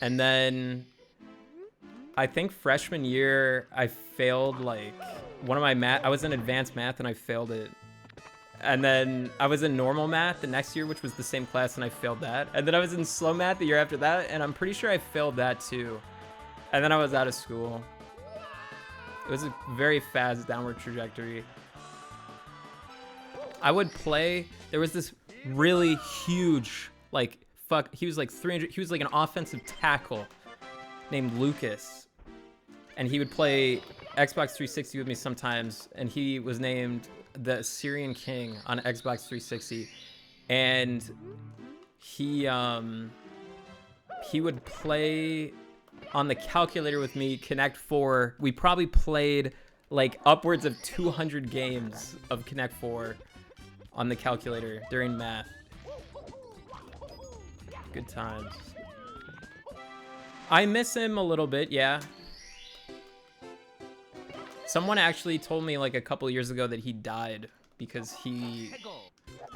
And then I think freshman year, I failed like one of my math. I was in advanced math and I failed it. And then I was in normal math the next year, which was the same class, and I failed that. And then I was in slow math the year after that, and I'm pretty sure I failed that too. And then I was out of school. It was a very fast downward trajectory. I would play, there was this really huge, like, he was like 300, he was like an offensive tackle named Lucas. And he would play Xbox 360 with me sometimes, and he was named the Syrian King on Xbox 360. And he would play on the calculator with me, Connect 4. We probably played like upwards of 200 games of Connect 4 on the calculator during math. Good times. I miss him a little bit, yeah. Someone actually told me like a couple years ago that he died because he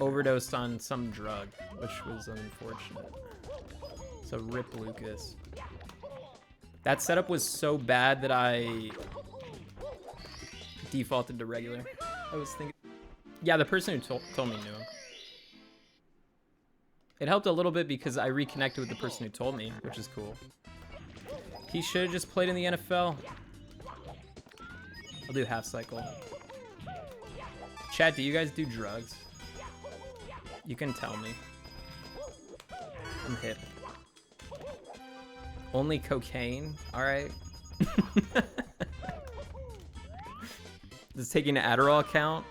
overdosed on some drug, which was unfortunate. So rip Lucas. That setup was so bad that I defaulted to regular. I was thinking, yeah, the person who told me knew him. It helped a little bit because I reconnected with the person who told me, which is cool. He should have just played in the NFL. I'll do half cycle. Chat, do you guys do drugs? You can tell me. I'm hip. Only cocaine? Alright. Does taking an Adderall count?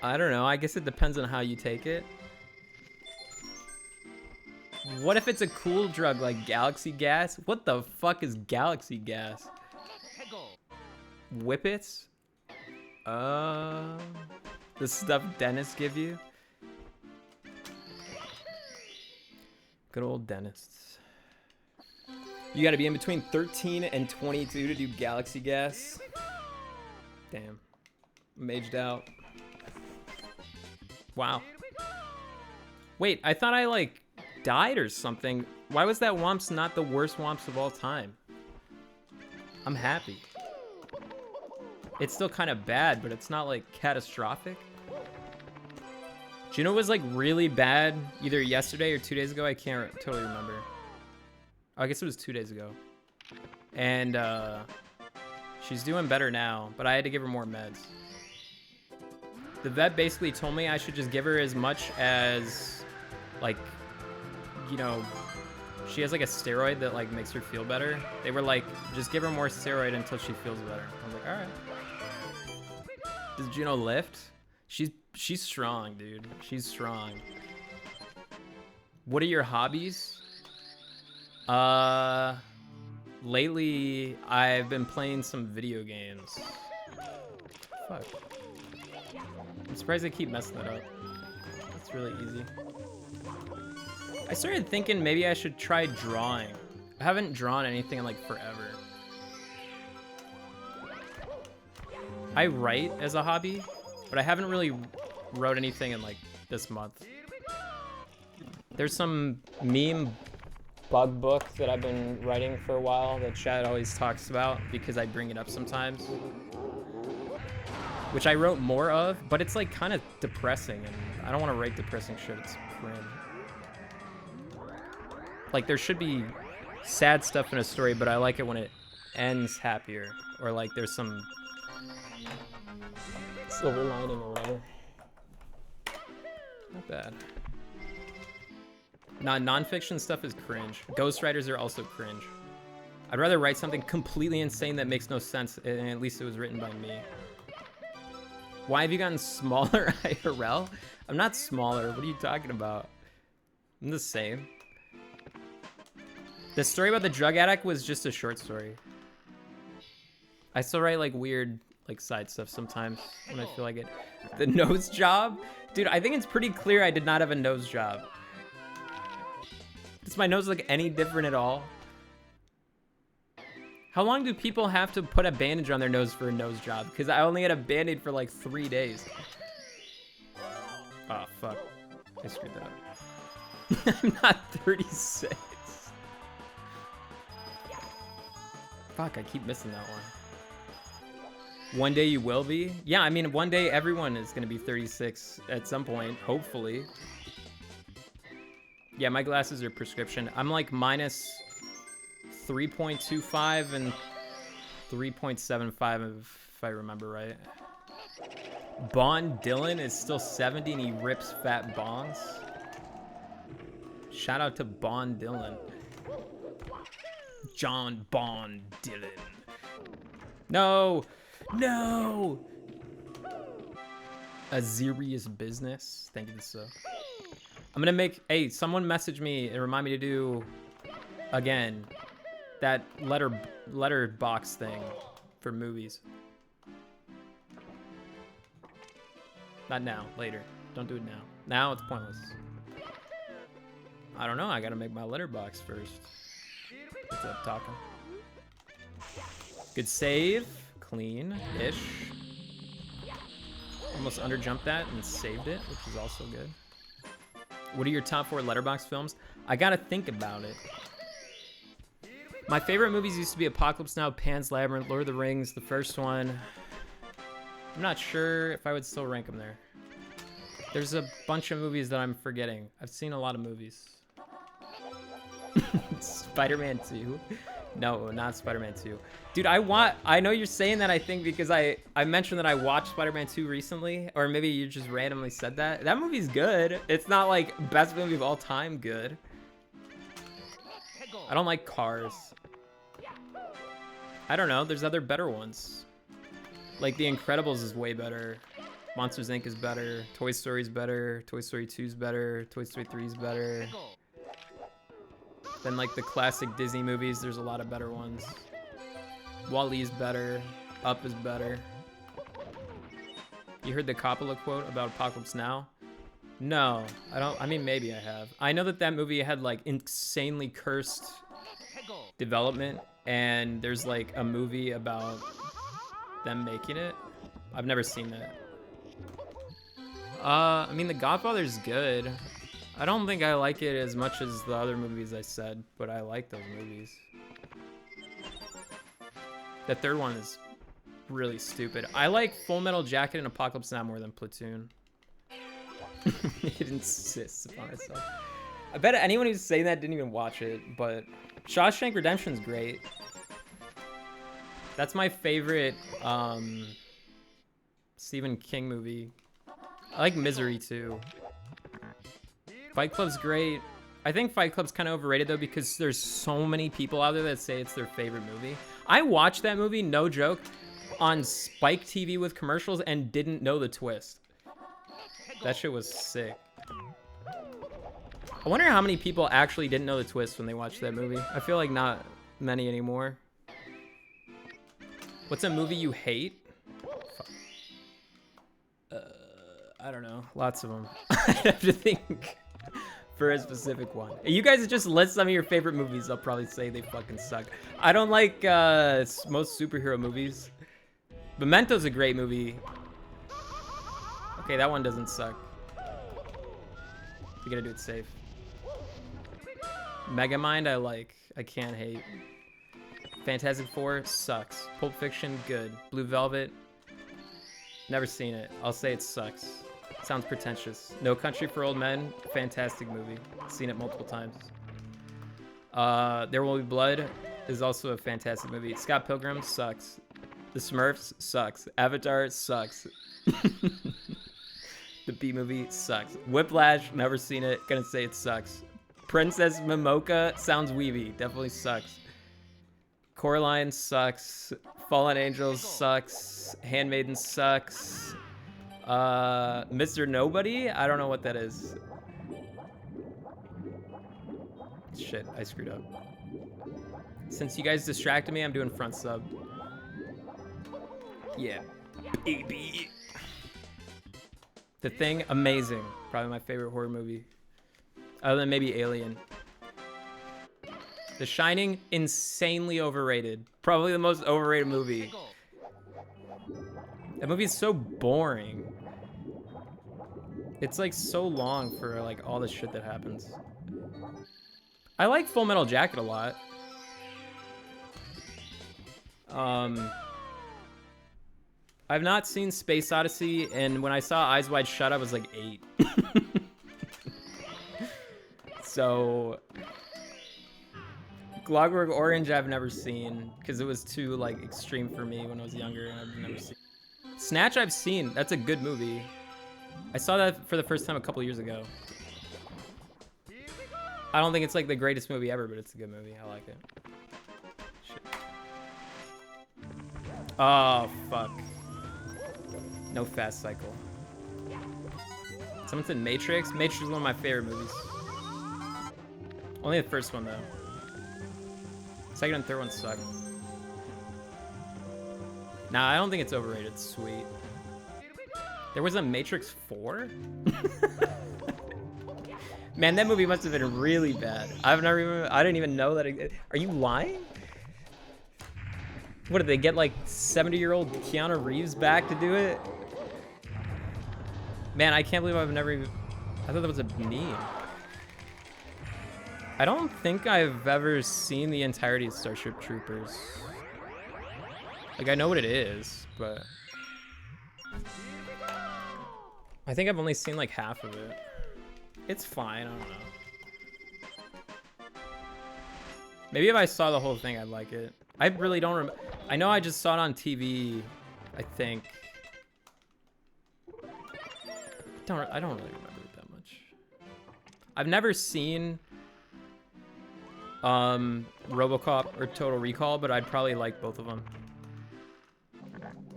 I don't know. I guess it depends on how you take it. What if it's a cool drug like Galaxy Gas? What the fuck is Galaxy Gas? Whippets? The stuff dentists give you? Good old dentists. You gotta be in between 13 and 22 to do Galaxy Gas. Damn. I'm aged out. Wow. Wait, I thought I like died or something. Why was that Womps not the worst Womps of all time? I'm happy. It's still kind of bad, but it's not like catastrophic. Do you know what was like really bad either yesterday or 2 days ago? I can't totally remember. Oh, I guess it was 2 days ago. And she's doing better now, but I had to give her more meds. The vet basically told me I should just give her as much as, like, you know, she has like a steroid that like makes her feel better. They were like, just give her more steroid until she feels better. I was like, all right. Does Juno lift? She's strong, dude. She's strong. What are your hobbies? Lately I've been playing some video games. Fuck. I'm surprised I keep messing that up. It's really easy. I started thinking maybe I should try drawing. I haven't drawn anything in like forever. I write as a hobby, but I haven't really wrote anything in like this month. There's some meme bug book that I've been writing for a while that Chad always talks about because I bring it up sometimes. Which I wrote more of, but it's like kind of depressing and I don't want to write depressing shit, it's cringe. Like there should be sad stuff in a story, but I like it when it ends happier or like there's some silver lining or whatever. Not bad. Non-fiction stuff is cringe. Ghostwriters are also cringe. I'd rather write something completely insane that makes no sense, and at least it was written by me. Why have you gotten smaller, IRL? I'm not smaller. What are you talking about? I'm the same. The story about the drug addict was just a short story. I still write like weird like side stuff sometimes when I feel like it. The nose job? Dude, I think it's pretty clear I did not have a nose job. Does my nose look any different at all? How long do people have to put a bandage on their nose for a nose job? Because I only had a band-aid for like 3 days. Oh, fuck. I screwed that up. I'm not 36. Fuck, I keep missing that one. One day you will be? Yeah, I mean, one day everyone is going to be 36 at some point, hopefully. Yeah, my glasses are prescription. I'm like minus 3.25 and 3.75 if I remember right. Bond Dylan is still 70 and he rips fat bongs. Shout out to Bond Dylan. John Bond Dylan. No! No! A serious business. Thank you, so. I'm gonna make, hey, someone message me and remind me to do, again, that letterbox thing for movies. Not now, later. Don't do it now. Now it's pointless. I don't know, I gotta make my letterbox first. What's up, talking? Good save. Clean-ish. Almost underjumped that and saved it, which is also good. What are your top 4 letterbox films? I gotta think about it. My favorite movies used to be Apocalypse Now, Pan's Labyrinth, Lord of the Rings, the first one. I'm not sure if I would still rank them there. There's a bunch of movies that I'm forgetting. I've seen a lot of movies. Spider-Man 2. No, not Spider-Man 2. Dude, I know you're saying that, I think, because I mentioned that I watched Spider-Man 2 recently, or maybe you just randomly said that. That movie's good. It's not like best movie of all time good. I don't like Cars. I don't know, there's other better ones. Like The Incredibles is way better. Monsters Inc. is better. Toy Story's better. Toy Story 2's better. Toy Story 3's better. Then like the classic Disney movies, there's a lot of better ones. WALL-E's better. Up is better. You heard the Coppola quote about Apocalypse Now? No, I don't. I mean, maybe I have. I know that that movie had like insanely cursed development, and there's like a movie about them making it. I've never seen that. I mean, The Godfather's good. I don't think I like it as much as the other movies I said, but I like those movies. The third one is really stupid. I like Full Metal Jacket and Apocalypse Now more than Platoon. It insists upon itself. I bet anyone who's saying that didn't even watch it, but Shawshank Redemption's great. That's my favorite Stephen King movie. I like Misery too. Fight Club's great. I think Fight Club's kind of overrated though, because there's so many people out there that say it's their favorite movie. I watched that movie, no joke, on Spike TV with commercials and didn't know the twist. That shit was sick. I wonder how many people actually didn't know the twist when they watched that movie. I feel like not many anymore. What's a movie you hate? I don't know. Lots of them. I have to think for a specific one. You guys just list some of your favorite movies. I'll probably say they fucking suck. I don't like most superhero movies. Memento's a great movie. Okay, that one doesn't suck. You gotta do it safe. Megamind I like. I can't hate. Fantastic Four sucks. Pulp Fiction, good. Blue Velvet, never seen it. I'll say it sucks. Sounds pretentious. No Country for Old Men, fantastic movie. Seen it multiple times. There Will Be Blood is also a fantastic movie. Scott Pilgrim sucks. The Smurfs sucks. Avatar sucks. The B movie sucks. Whiplash, never seen it. Gonna say it sucks. Princess Momoka sounds weeby. Definitely sucks. Coraline sucks. Fallen Angels sucks. Handmaiden sucks. Mr. Nobody? I don't know what that is. Shit, I screwed up. Since you guys distracted me, I'm doing front sub. Yeah, baby. The Thing, amazing. Probably my favorite horror movie. Other than maybe Alien. The Shining, insanely overrated. Probably the most overrated movie. That movie is so boring. It's like so long for like all the shit that happens. I like Full Metal Jacket a lot. I've not seen Space Odyssey, and when I saw Eyes Wide Shut, I was like 8. So, Clockwork Orange I've never seen, because it was too like extreme for me when I was younger, and I've never seen. Snatch I've seen. That's a good movie. I saw that for the first time a couple years ago. I don't think it's like the greatest movie ever, but it's a good movie. I like it. Shit. Oh, fuck. No Fast Cycle. Someone said Matrix? Matrix is one of my favorite movies. Only the first one, though. Second and third one suck. Nah, I don't think it's overrated. Sweet. There was a Matrix 4? Man, that movie must have been really bad. I didn't even know that. Are you lying? What, did they get like 70-year-old Keanu Reeves back to do it? Man, I can't believe I've never even... I thought that was a meme. I don't think I've ever seen the entirety of Starship Troopers. Like, I know what it is, but... I think I've only seen like half of it. It's fine, I don't know. Maybe if I saw the whole thing, I'd like it. I really don't remember. I know I just saw it on TV, I think. I don't really remember it that much. I've never seen RoboCop or Total Recall, but I'd probably like both of them.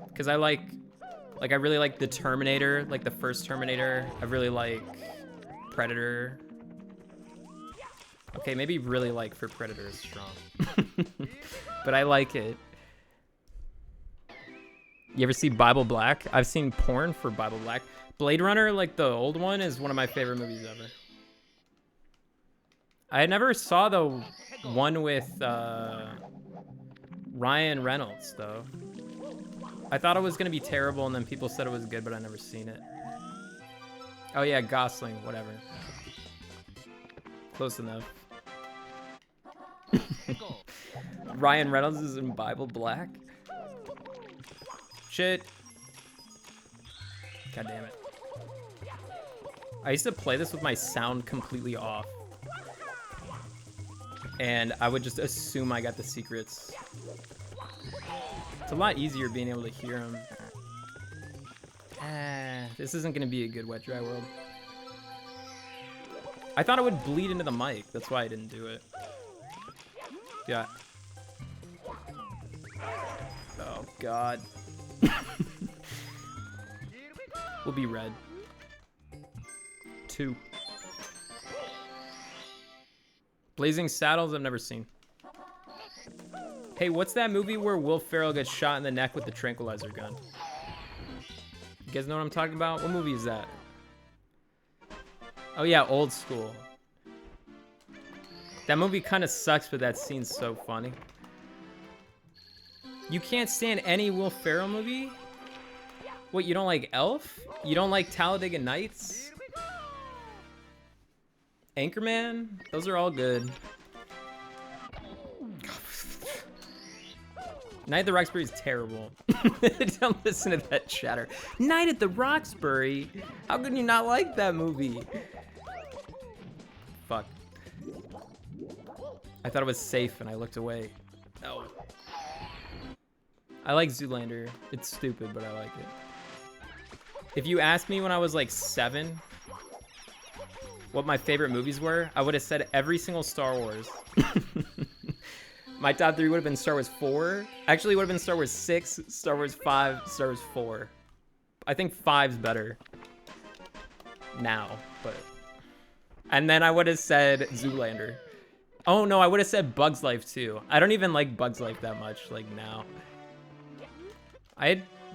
Because I really like the Terminator, like the first Terminator. I really like Predator. Okay, maybe really like for Predator is strong. But I like it. You ever see Bible Black? I've seen porn for Bible Black. Blade Runner, like the old one, is one of my favorite movies ever. I never saw the one with Ryan Reynolds, though. I thought it was going to be terrible, and then people said it was good, but I never seen it. Oh, yeah, Gosling, whatever. Close enough. Ryan Reynolds is in Bible Black? Shit. God damn it. I used to play this with my sound completely off. And I would just assume I got the secrets. It's a lot easier being able to hear them. This isn't going to be a good wet dry world. I thought it would bleed into the mic. That's why I didn't do it. Yeah. Oh, God. We'll be red. 2. Blazing Saddles, I've never seen. Hey, what's that movie where Will Ferrell gets shot in the neck with the tranquilizer gun? You guys know what I'm talking about? What movie is that? Oh yeah, Old School. That movie kind of sucks, but that scene's so funny. You can't stand any Will Ferrell movie? What, you don't like Elf? You don't like Talladega Nights? Anchorman? Those are all good. Night at the Roxbury is terrible. Don't listen to that chatter. Night at the Roxbury? How could you not like that movie? Fuck. I thought it was safe and I looked away. No. I like Zoolander. It's stupid, but I like it. If you asked me when I was like 7 what my favorite movies were, I would have said every single Star Wars. My top 3 would have been Star Wars 4. Actually, it would have been Star Wars 6, Star Wars 5, Star Wars 4. I think 5's better now, but... And then I would have said Zoolander. Oh, no, I would have said Bug's Life, too. I don't even like Bug's Life that much, like, now.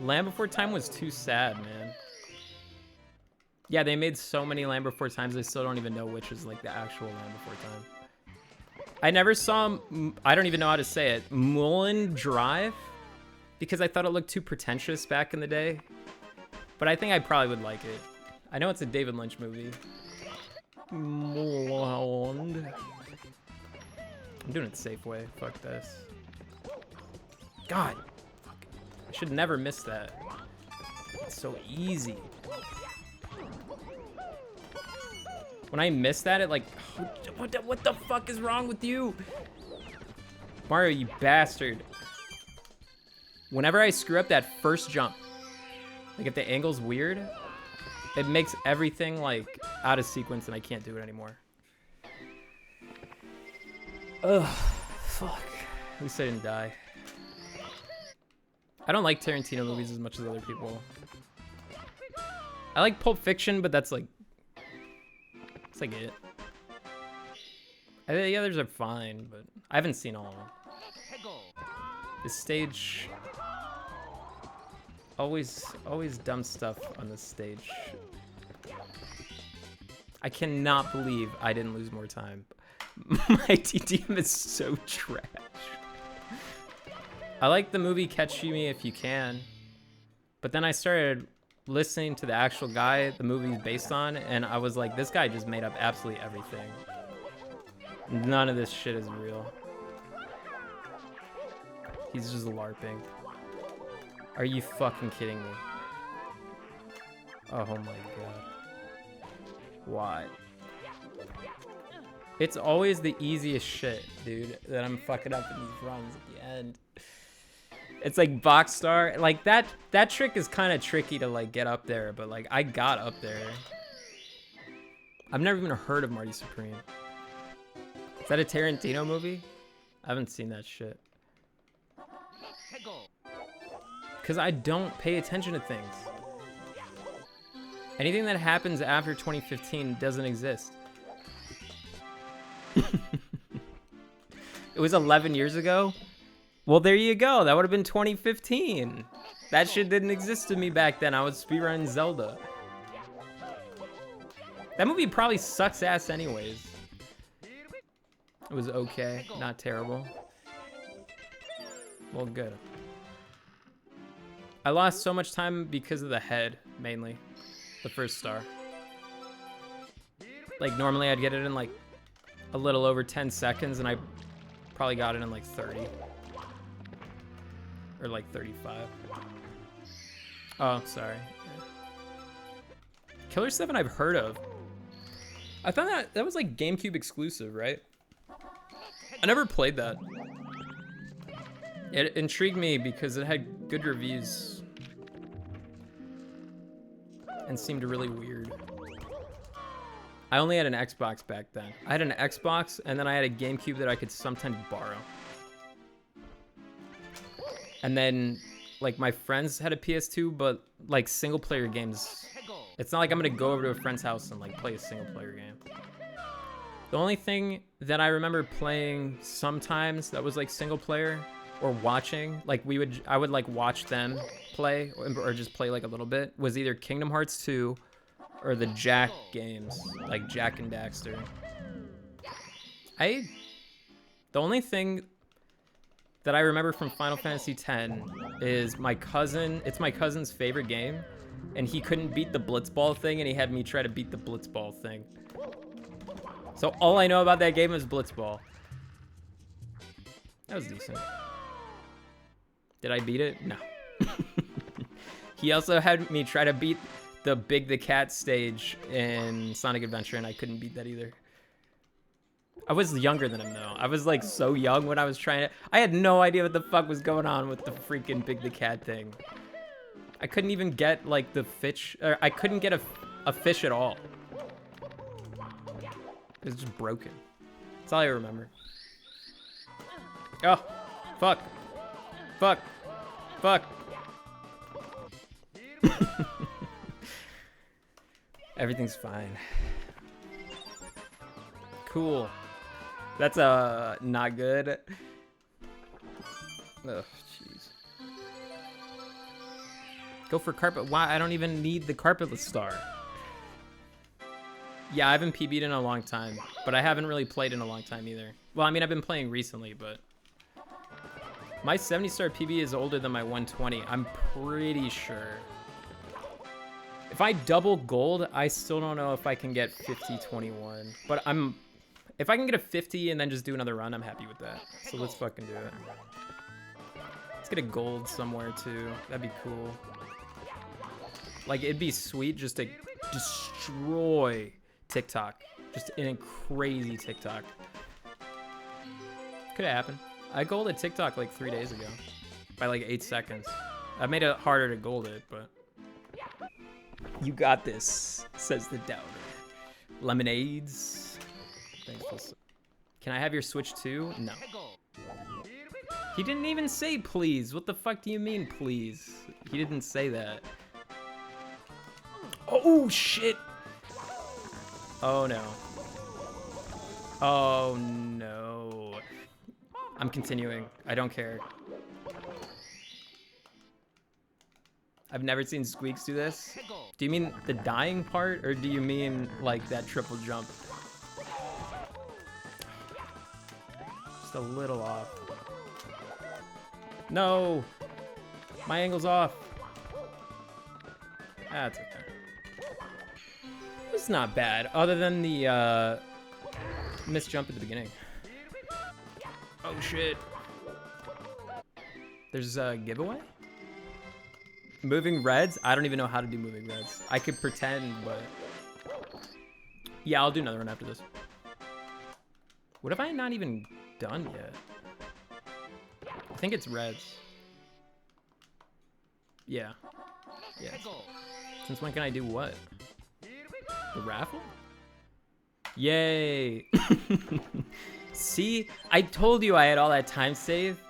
Land Before Time was too sad, man. Yeah, they made so many Land Before Times, I still don't even know which is, like, the actual Land Before Time. I never saw, I don't even know how to say it, Mulholland Drive, because I thought it looked too pretentious back in the day. But I think I probably would like it. I know it's a David Lynch movie. Mulholland. I'm doing it safe way. Fuck this. God. Fuck. I should never miss that. It's so easy. When I miss that, it like... What the fuck is wrong with you? Mario, you bastard. Whenever I screw up that first jump, like if the angle's weird, it makes everything like out of sequence and I can't do it anymore. Ugh, fuck. At least I didn't die. I don't like Tarantino movies as much as other people. I like Pulp Fiction, but that's like... It's like it. The others are fine, but I haven't seen all of them. This stage... Always dumb stuff on this stage. I cannot believe I didn't lose more time. My TTM is so trash. I like the movie Catch Me If You Can, but then I started listening to the actual guy the movie's based on, and I was like, this guy just made up absolutely everything. None of this shit is real. He's just LARPing. Are you fucking kidding me? Oh my god. Why? It's always the easiest shit, dude, that I'm fucking up in these runs at the end. It's like box star. Like that trick is kind of tricky to like get up there, but like I got up there. I've never even heard of Marty Supreme. Is that a Tarantino movie? I haven't seen that shit. Because I don't pay attention to things. Anything that happens after 2015 doesn't exist. It was 11 years ago? Well, there you go. That would have been 2015. That shit didn't exist to me back then. I was speedrunning Zelda. That movie probably sucks ass anyways. It was okay, not terrible. Well, good. I lost so much time because of the head, mainly. The first star. Like, normally I'd get it in, like, a little over 10 seconds, and I probably got it in, like, 30. Or, like, 35. Oh, sorry. Yeah. Killer 7 I've heard of. I thought that was, like, GameCube exclusive, right? I never played that. It intrigued me because it had good reviews and seemed really weird. I only had an Xbox back then. I had an Xbox and then I had a GameCube that I could sometimes borrow. And then like my friends had a PS2, but like single player games. It's not like I'm gonna go over to a friend's house and like play a single player game. The only thing that I remember playing sometimes that was like single player or watching, like I would like watch them play or just play like a little bit, was either Kingdom Hearts 2 or the Jack games, like Jack and Daxter. The only thing that I remember from Final Fantasy X is it's my cousin's favorite game, and he couldn't beat the Blitzball thing, and he had me try to beat the Blitzball thing. So all I know about that game is Blitzball. That was decent. Did I beat it? No. He also had me try to beat the Big the Cat stage in Sonic Adventure, and I couldn't beat that either. I was younger than him, though. I was, like, so young when I was trying to... I had no idea what the fuck was going on with the freaking Big the Cat thing. I couldn't even get, like, the fish... Or I couldn't get a fish at all. It was just broken. That's all I remember. Oh, fuck. Fuck. Fuck. Everything's fine. Cool. That's not good. Ugh, jeez. Go for carpet. Why? I don't even need the carpetless star. Yeah, I haven't PB'd in a long time, but I haven't really played in a long time either. Well, I mean, I've been playing recently, but my 70-star PB is older than my 120. I'm pretty sure. If I double gold, I still don't know if I can get 50-21. But if I can get a 50 and then just do another run, I'm happy with that. So let's fucking do it. Let's get a gold somewhere too. That'd be cool. Like, it'd be sweet just to destroy TikTok. Just in a crazy TikTok. Could have happened. I golded TikTok like 3 days ago. By like 8 seconds. I made it harder to gold it, but... You got this, says the doubter. Lemonades. Thanks. Can I have your Switch too? No. He didn't even say please. What the fuck do you mean please? He didn't say that. Oh shit. Oh no. Oh no. I'm continuing. I don't care. I've never seen Squeaks do this. Do you mean the dying part, or do you mean like that triple jump? Just a little off. No! My angle's off. That's okay. It's not bad, other than the missed jump at the beginning. Oh shit. There's a giveaway? Moving reds? I don't even know how to do moving reds. I could pretend, but... Yeah, I'll do another one after this. What have I not even done yet? I think it's reds. Yeah. Yeah. Since when can I do what? The raffle? Yay! See? I told you I had all that time save.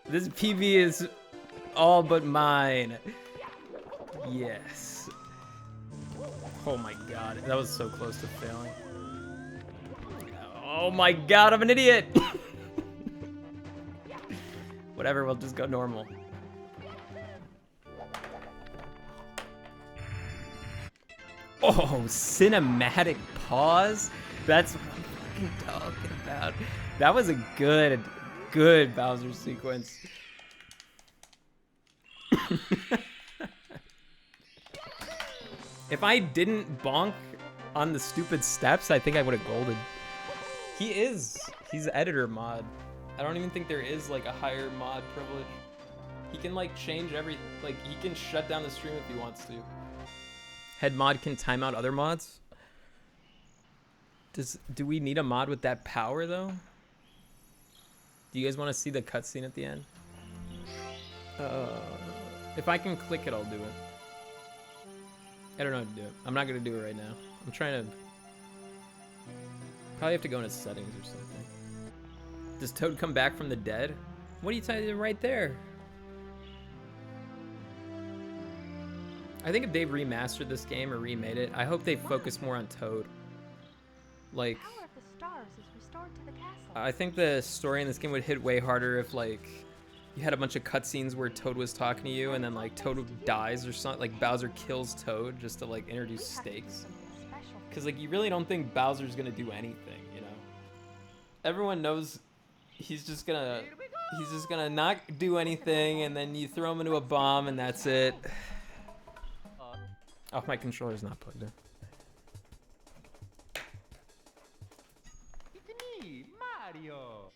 This PB is all but mine. Yes. Oh my god, that was so close to failing. Oh my god, I'm an idiot! Whatever, we'll just go normal. Oh, cinematic pause? That's what I'm fucking talking about. That was a good Bowser sequence. If I didn't bonk on the stupid steps, I think I would have golded. He's editor mod. I don't even think there is like a higher mod privilege. He can like change like he can shut down the stream if he wants to. Head mod can time out other mods. Do we need a mod with that power though? Do you guys want to see the cutscene at the end? If I can click it, I'll do it. I don't know how to do it. I'm not gonna do it right now. I'm trying to... Probably have to go into settings or something. Does Toad come back from the dead? What are you telling me right there? I think if they've remastered this game or remade it, I hope they focus more on Toad. Like... The power of the stars is restored to the castle. I think the story in this game would hit way harder if, like... You had a bunch of cutscenes where Toad was talking to you and then like Toad dies or something, like Bowser kills Toad just to like introduce stakes. Cause like you really don't think Bowser's gonna do anything, you know? Everyone knows he's just gonna not do anything and then you throw him into a bomb and that's it. Oh, my controller's not plugged in. It's me, Mario.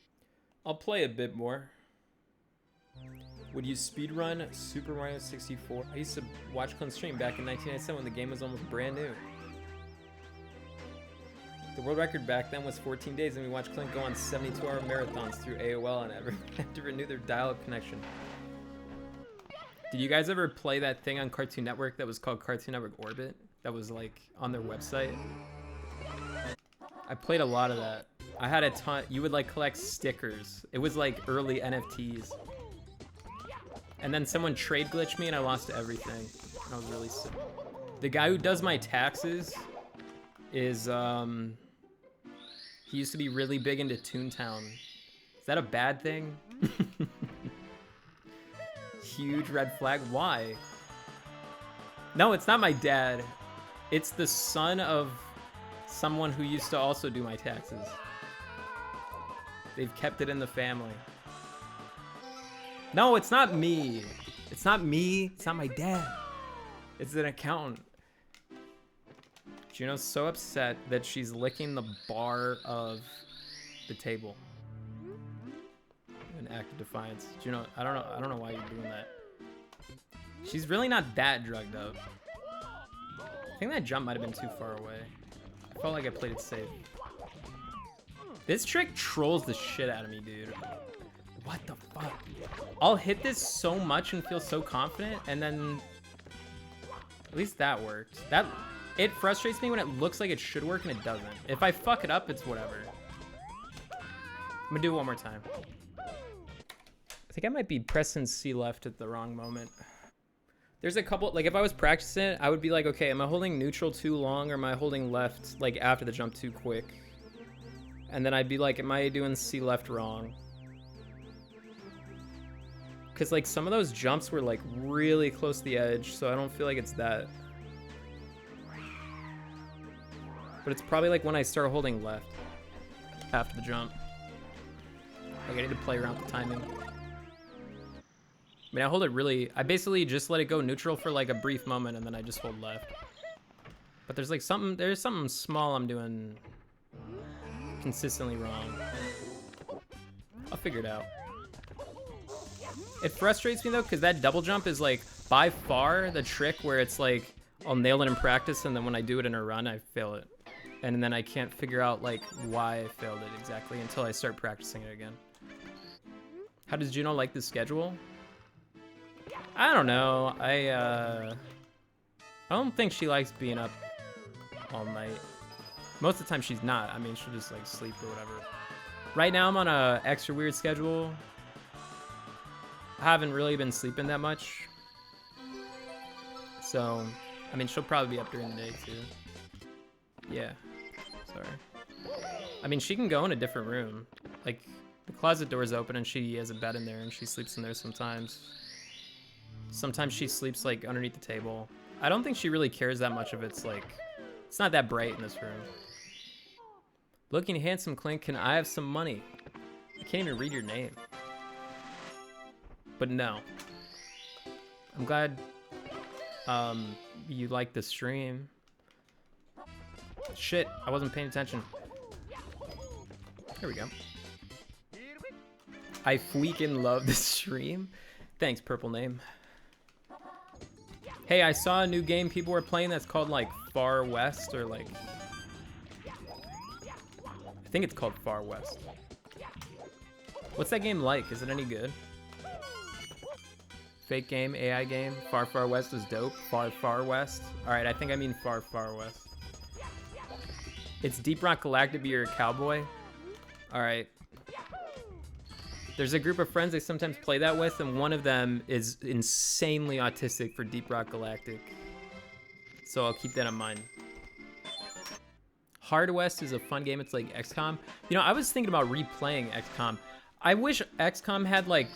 I'll play a bit more. Would you speedrun Super Mario 64? I used to watch Clint stream back in 1997 when the game was almost brand new. The world record back then was 14 days and we watched Clint go on 72-hour marathons through AOL and everyone had to renew their dial-up connection. Did you guys ever play that thing on Cartoon Network that was called Cartoon Network Orbit? That was like on their website? I played a lot of that. I had a ton. You would like collect stickers. It was like early NFTs. And then someone trade glitched me and I lost everything. I was really sick. The guy who does my taxes is he used to be really big into Toontown. Is that a bad thing? Huge red flag. Why? No, it's not my dad. It's the son of someone who used to also do my taxes. They've kept it in the family. No, it's not me. It's not me. It's not my dad. It's an accountant. Juno's so upset that she's licking the bar of the table. An act of defiance. Juno, I don't know why you're doing that. She's really not that drugged up. I think that jump might have been too far away. I felt like I played it safe. This trick trolls the shit out of me, dude. What the fuck? I'll hit this so much and feel so confident, and then at least that worked. It frustrates me when it looks like it should work and it doesn't. If I fuck it up, it's whatever. I'm gonna do it one more time. I think I might be pressing C left at the wrong moment. There's a couple, like if I was practicing it, I would be like, okay, am I holding neutral too long or am I holding left like after the jump too quick? And then I'd be like, am I doing C left wrong? Because like some of those jumps were like really close to the edge, so I don't feel like it's that. But it's probably like when I start holding left after the jump. Like I need to play around with the timing. I mean, I hold it really, I basically just let it go neutral for like a brief moment and then I just hold left. But there's like there's something small I'm doing consistently wrong. I'll figure it out. It frustrates me though, because that double jump is like by far the trick where it's like, I'll nail it in practice and then when I do it in a run, I fail it. And then I can't figure out like why I failed it exactly until I start practicing it again. How does Juno like the schedule? I don't know. I don't think she likes being up all night. Most of the time she's not. I mean, she'll just like sleep or whatever. Right now I'm on a extra weird schedule. I haven't really been sleeping that much. So, I mean, she'll probably be up during the day too. Yeah. Sorry. I mean, she can go in a different room. Like, the closet door is open and she has a bed in there and she sleeps in there sometimes. Sometimes she sleeps like underneath the table. I don't think she really cares that much if it's like, it's not that bright in this room. Looking handsome, Clint, can I have some money? I can't even read your name. But no. I'm glad you like the stream. Shit, I wasn't paying attention. Here we go. I freaking love the stream. Thanks, purple name. Hey, I saw a new game people were playing that's called like Far West or like... I think it's called Far West. What's that game like? Is it any good? Fake game, AI game. Far Far West is dope. Far Far West. Alright, I think I mean Far Far West. It's Deep Rock Galactic, but you're a cowboy? Alright. There's a group of friends I sometimes play that with, and one of them is insanely autistic for Deep Rock Galactic. So I'll keep that in mind. Hard West is a fun game. It's like XCOM. You know, I was thinking about replaying XCOM. I wish XCOM had like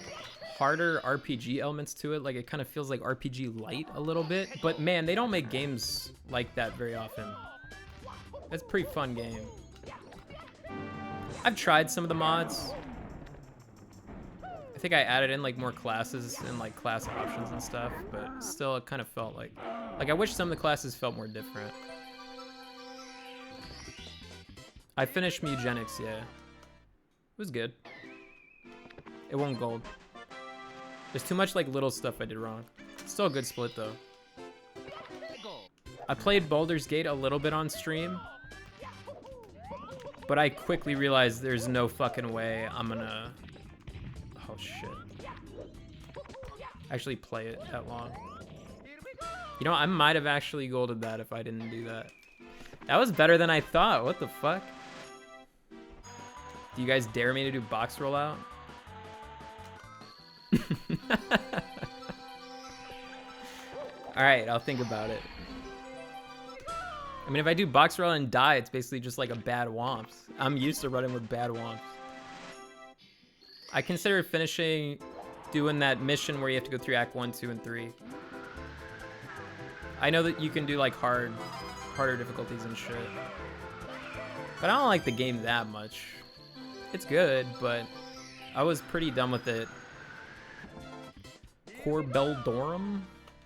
harder RPG elements to it. Like it kind of feels like RPG light a little bit. But man, they don't make games like that very often. That's a pretty fun game. I've tried some of the mods. I think I added in like more classes and like class options and stuff, but still it kind of felt like I wish some of the classes felt more different. I finished Mugenics, yeah. It was good. It won gold. There's too much like little stuff I did wrong. Still a good split though. I played Baldur's Gate a little bit on stream, but I quickly realized there's no fucking way I'm gonna... Oh shit. Actually play it that long. You know, I might have actually golded that if I didn't do that. That was better than I thought. What the fuck? Do you guys dare me to do box rollout? Alright, I'll think about it. I mean, if I do box rollout and die, it's basically just like a bad womps. I'm used to running with bad womps. I consider finishing doing that mission where you have to go through Act 1, 2, and 3. I know that you can do like harder difficulties and shit. But I don't like the game that much. It's good, but I was pretty done with it. Corbeldorum?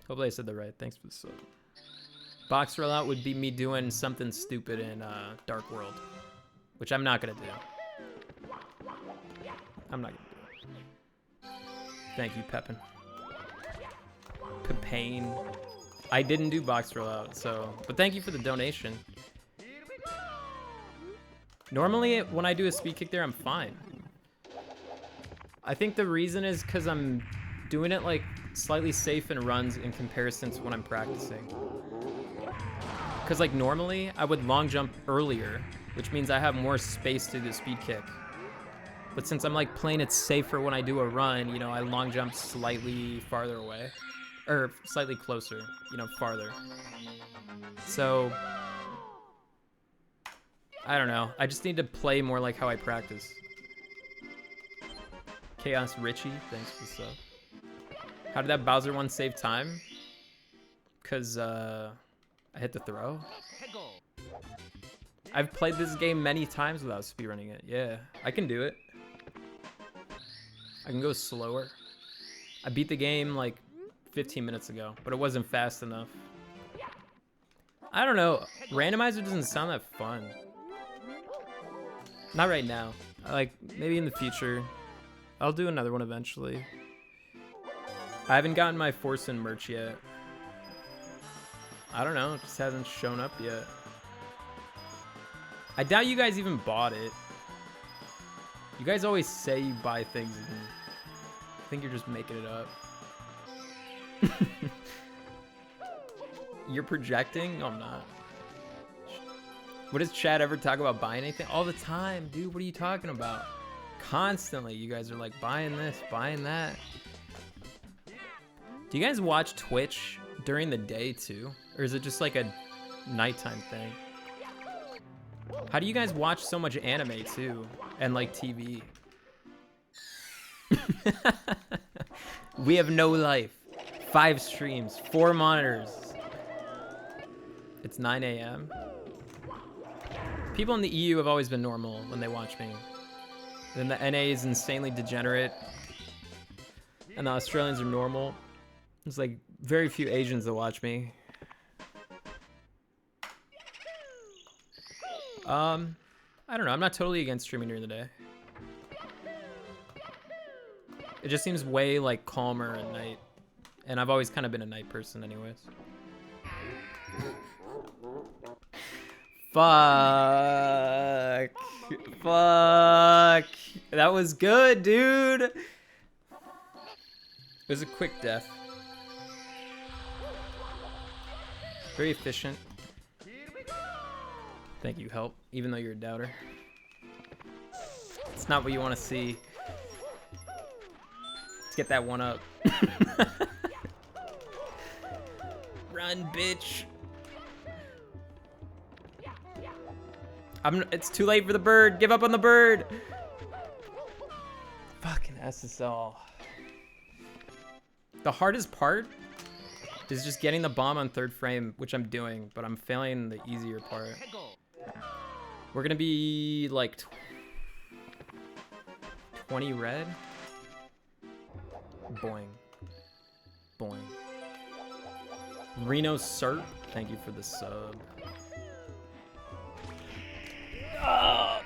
Hopefully I said that right. Thanks for the sub. Box rollout would be me doing something stupid in Dark World, which I'm not gonna do. I'm not gonna do it. Thank you, Pepin. Pepane. I didn't do box rollout, so, but thank you for the donation. Normally, when I do a speed kick there, I'm fine. I think the reason is because I'm doing it like slightly safe in runs in comparison to when I'm practicing. Because like normally, I would long jump earlier, which means I have more space to do the speed kick. But since I'm like playing it safer when I do a run, you know, I long jump slightly farther away. Or slightly closer, you know, farther. So, I don't know. I just need to play more like how I practice. Chaos Richie, thanks for the sub. How did that Bowser one save time? Because, I hit the throw. I've played this game many times without speedrunning it. Yeah, I can do it. I can go slower. I beat the game like 15 minutes ago, but it wasn't fast enough. I don't know. Randomizer doesn't sound that fun. Not right now. Like, maybe in the future. I'll do another one eventually. I haven't gotten my Forsen merch yet. I don't know. It just hasn't shown up yet. I doubt you guys even bought it. You guys always say you buy things and I think you're just making it up. You're projecting? No, I'm not. What does Chad ever talk about buying anything? All the time, dude. What are you talking about? Constantly, you guys are like buying this, buying that. Do you guys watch Twitch during the day too? Or is it just like a nighttime thing? How do you guys watch so much anime too? And like TV? We have no life. 5 streams, 4 monitors. It's 9 a.m. People in the EU have always been normal when they watch me. Then the NA is insanely degenerate. And the Australians are normal. There's like very few Asians that watch me. I don't know. I'm not totally against streaming during the day. It just seems way like calmer at night. And I've always kind of been a night person anyways. Fuck. Fuck. That was good, dude. It was a quick death. Very efficient. Thank you, help. Even though you're a doubter. It's not what you want to see. Let's get that one up. Run, bitch. It's too late for the bird. Give up on the bird. Fucking SSL. The hardest part is just getting the bomb on 3rd frame, which I'm doing, but I'm failing the easier part. We're gonna be like 20 red. Boing. Boing. Reno Cert, thank you for the sub. Oh,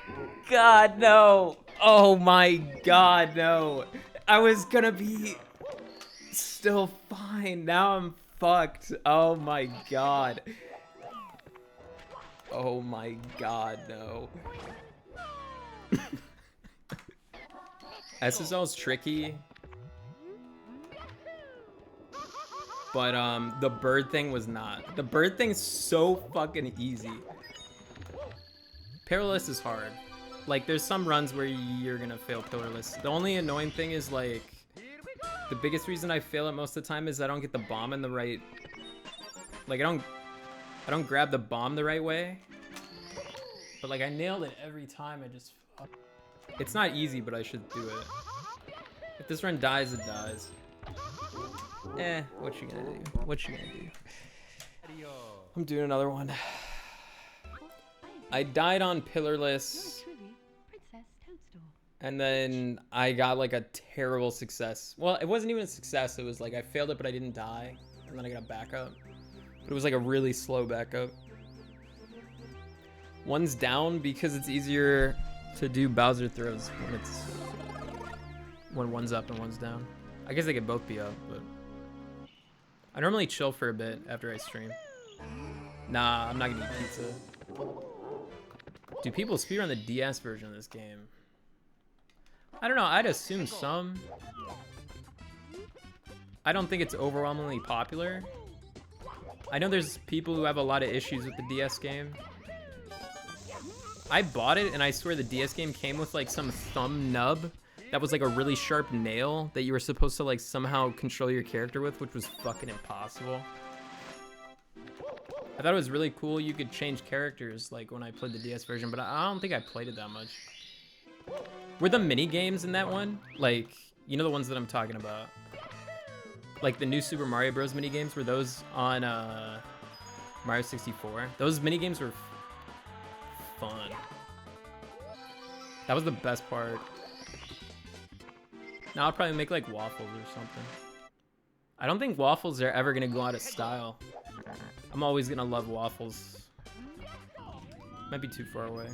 God, no. Oh my God, no. I was gonna be still fine. Now I'm fucked. Oh my God. Oh my God, no. SSL's tricky. But the bird thing was not. The bird thing's so fucking easy. Perilous is hard. Like, there's some runs where you're gonna fail pillarless. The only annoying thing is, like, the biggest reason I fail it most of the time is I don't get the bomb in the right... Like, I don't grab the bomb the right way. But, like, I nailed it every time. I just... It's not easy, but I should do it. If this run dies, it dies. What you gonna do? What you gonna do? I'm doing another one. I died on pillarless. And then I got like a terrible success. Well, it wasn't even a success. It was like I failed it, but I didn't die. And then I got a backup. But it was like a really slow backup. One's down because it's easier to do Bowser throws when one's up and one's down. I guess they could both be up, but I normally chill for a bit after I stream. Nah, I'm not gonna eat pizza. Do people speedrun the DS version of this game? I don't know, I'd assume some. I don't think it's overwhelmingly popular. I know there's people who have a lot of issues with the DS game. I bought it and I swear the DS game came with like some thumb nub that was like a really sharp nail that you were supposed to like somehow control your character with, which was fucking impossible. I thought it was really cool you could change characters like when I played the DS version, but I don't think I played it that much. Were the mini games in that one? Like, you know the ones that I'm talking about? Like the new Super Mario Bros. Mini games, were those on Mario 64? Those mini games were fun. That was the best part. Now I'll probably make like waffles or something. I don't think waffles are ever gonna go out of style. I'm always gonna love waffles. Might be too far away.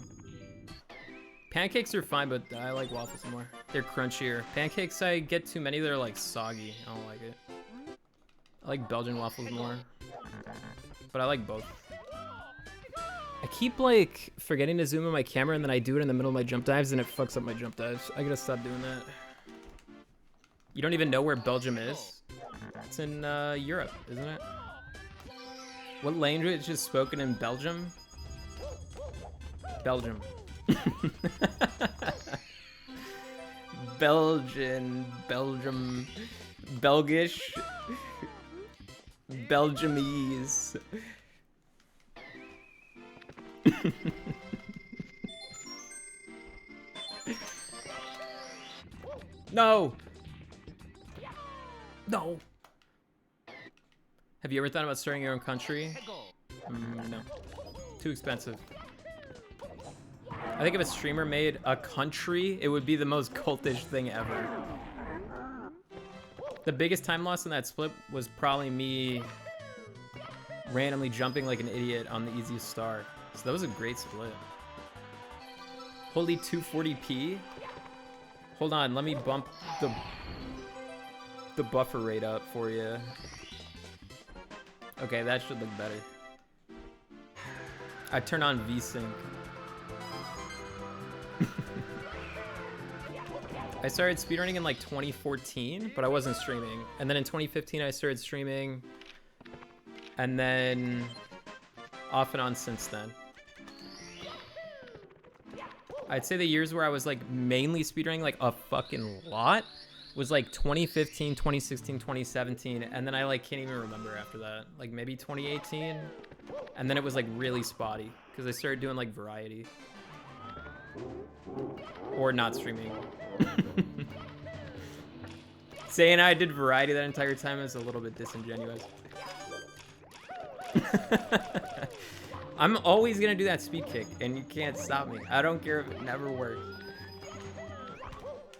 Pancakes are fine, but I like waffles more. They're crunchier. Pancakes, I get too many, they're like soggy. I don't like it. I like Belgian waffles more. But I like both. I keep like forgetting to zoom in my camera and then I do it in the middle of my jump dives and it fucks up my jump dives. I gotta stop doing that. You don't even know where Belgium is? It's in Europe, isn't it? What language is spoken in Belgium? Belgium. Belgian, Belgium, Belgish, Belgiumese. No! No! Have you ever thought about starting your own country? No. Too expensive. I think if a streamer made a country, it would be the most cultish thing ever. The biggest time loss in that split was probably me randomly jumping like an idiot on the easiest star. So that was a great split. Holy 240p? Hold on, let me bump the buffer rate up for you. Okay, that should look better. I turn on VSync. I started speedrunning in like 2014, but I wasn't streaming. And then in 2015, I started streaming. And then off and on since then. I'd say the years where I was like mainly speedrunning like a fucking lot was like 2015, 2016, 2017. And then I like can't even remember after that. Like maybe 2018. And then it was like really spotty because I started doing like variety. Or not streaming. Saying I did variety that entire time is a little bit disingenuous. I'm always gonna do that speed kick and you can't stop me. I don't care if it never works.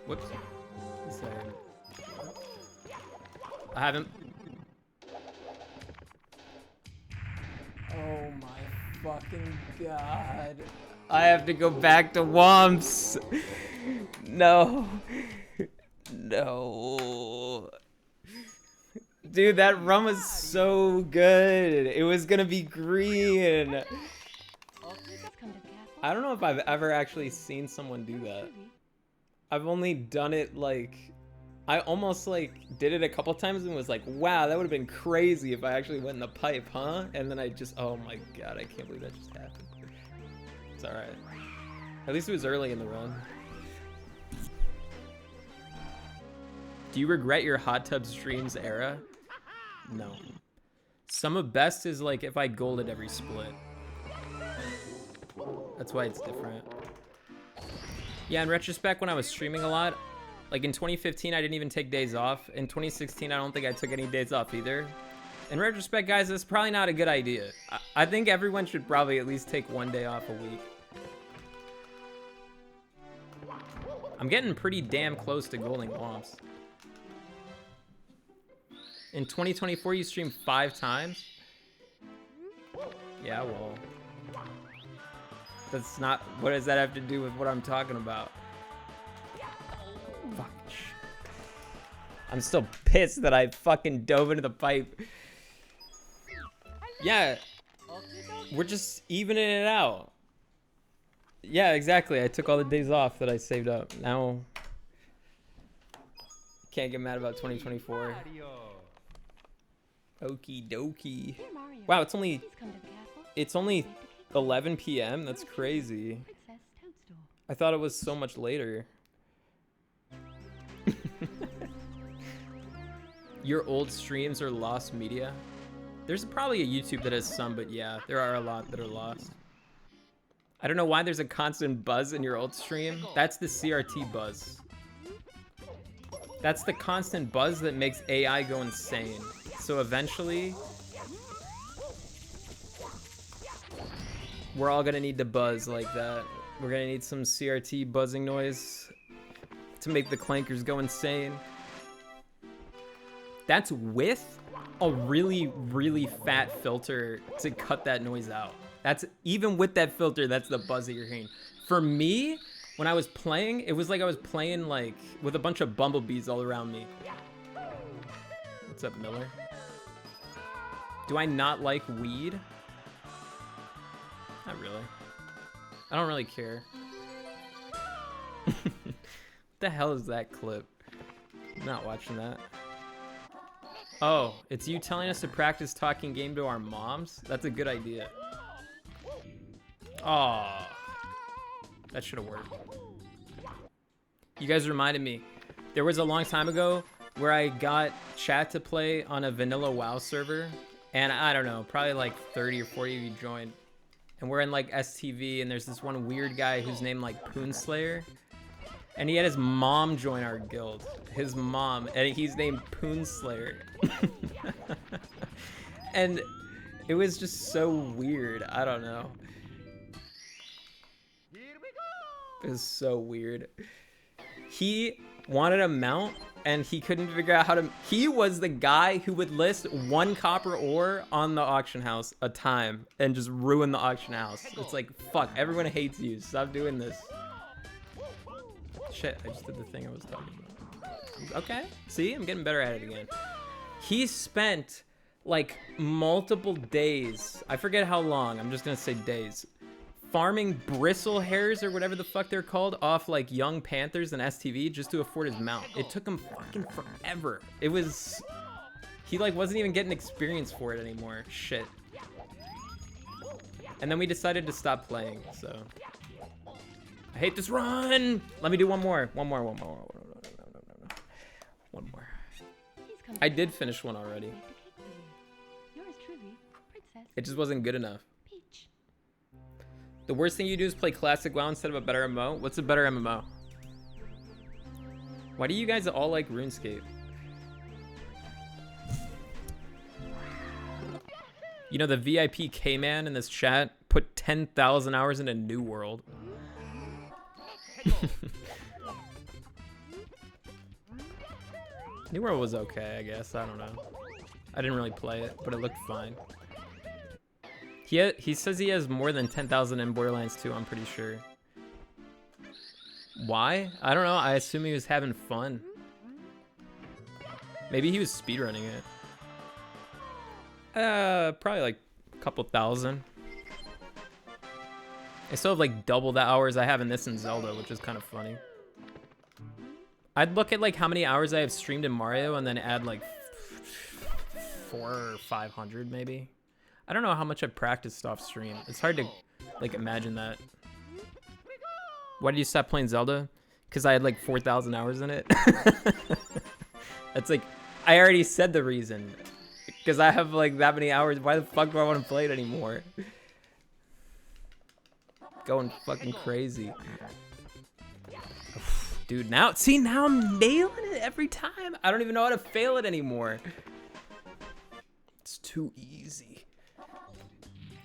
Whoops. Sorry. I haven't. Oh my fucking god. I have to go back to Wumps. No. No. Dude, that run was so good. It was gonna be green. I don't know if I've ever actually seen someone do that. I've only done it like, I almost like did it a couple times and was like, wow, that would have been crazy if I actually went in the pipe, huh? And then I just, oh my god, I can't believe that just happened. It's alright. At least it was early in the run. Do you regret your hot tub streams era? No. Some of best is like if I golded every split. That's why it's different. Yeah, in retrospect, when I was streaming a lot, like in 2015, I didn't even take days off. In 2016, I don't think I took any days off either. In retrospect, guys, that's probably not a good idea. I think everyone should probably at least take one day off a week. I'm getting pretty damn close to golding womps. In 2024, you streamed 5 times? Yeah, well. That's not... What does that have to do with what I'm talking about? Fuck. I'm still pissed that I fucking dove into the pipe. Yeah. We're just evening it out. Yeah, exactly. I took all the days off that I saved up. Now... Can't get mad about 2024. Okie dokie. Dear Mario, Wow, it's only... please come to the castle. It's only 11 p.m. That's crazy. Princess Toadstool. I thought it was so much later. Your old streams are lost media? There's probably a YouTube that has some, but yeah, there are a lot that are lost. I don't know why there's a constant buzz in your old stream. That's the CRT buzz. That's the constant buzz that makes AI go insane. So eventually, we're all gonna need to buzz like that. We're gonna need some CRT buzzing noise to make the clankers go insane. That's with a really, really fat filter to cut that noise out. That's even with that filter, that's the buzz that you're hearing. For me, when I was playing, it was like I was playing like with a bunch of bumblebees all around me. What's up, Miller? Do I not like weed? Not really. I don't really care. What the hell is that clip? I'm not watching that. Oh, it's you telling us to practice talking game to our moms? That's a good idea. Aw. That should have worked. You guys reminded me. There was a long time ago where I got chat to play on a vanilla WoW server. And I don't know, probably like 30 or 40 of you joined. And we're in like STV, and there's this one weird guy who's named like Poonslayer. And he had his mom join our guild. His mom, and he's named Poonslayer. And it was just so weird. I don't know. It was so weird. He wanted a mount, and he couldn't figure out how to... He was the guy who would list 1 copper ore on the auction house a time and just ruin the auction house. It's like, fuck, everyone hates you. Stop doing this. Shit, I just did the thing I was talking about. Okay, see? I'm getting better at it again. He spent, like, multiple days. I forget how long. I'm just gonna say days. Farming bristle hairs or whatever the fuck they're called off like young panthers and STV just to afford his mount. It took him fucking forever. It was... He like wasn't even getting experience for it anymore. Shit. And then we decided to stop playing, so... I hate this run! Let me do one more. One more. I did finish one already. Yours truly, Princess It just wasn't good enough. Peach. The worst thing you do is play classic WoW instead of a better MMO? What's a better MMO? Why do you guys all like RuneScape? You know, the VIP K-Man in this chat put 10,000 hours into New World. New World was okay, I guess. I don't know. I didn't really play it, but it looked fine. He says he has more than 10,000 in Borderlands 2, I'm pretty sure. Why? I don't know. I assume he was having fun. Maybe he was speedrunning it. Probably like a couple thousand. I still have like double the hours I have in this and Zelda, which is kind of funny. I'd look at like how many hours I have streamed in Mario and then add like 400 or 500 maybe. I don't know how much I've practiced off stream. It's hard to like imagine that. Why did you stop playing Zelda? Because I had like 4,000 hours in it. That's like, I already said the reason. Because I have like that many hours. Why the fuck do I want to play it anymore? Going fucking crazy. Dude, now, see, now I'm nailing it every time. I don't even know how to fail it anymore. It's too easy.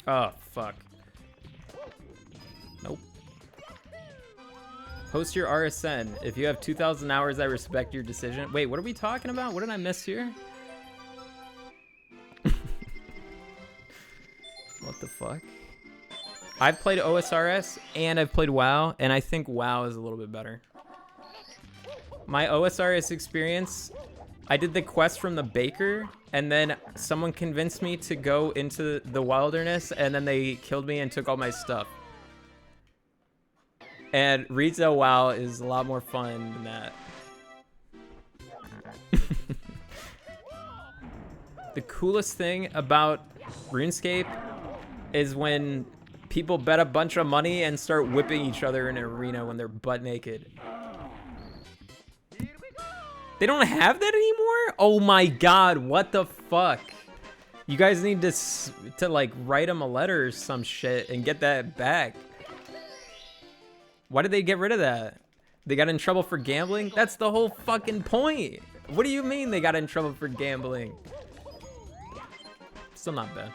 Oh, fuck. Nope. Post your RSN. If you have 2,000 hours, I respect your decision. Wait, what are we talking about? What did I miss here? What the fuck? I've played OSRS and I've played WoW, and I think WoW is a little bit better. My OSRS experience, I did the quest from the baker, and then someone convinced me to go into the wilderness, and then they killed me and took all my stuff. And retail WoW is a lot more fun than that. The coolest thing about RuneScape is when people bet a bunch of money and start whipping each other in an arena when they're butt naked. They don't have that anymore? Oh my god, what the fuck? You guys need to like write them a letter or some shit and get that back. Why did they get rid of that? They got in trouble for gambling? That's the whole fucking point. What do you mean they got in trouble for gambling? Still not bad.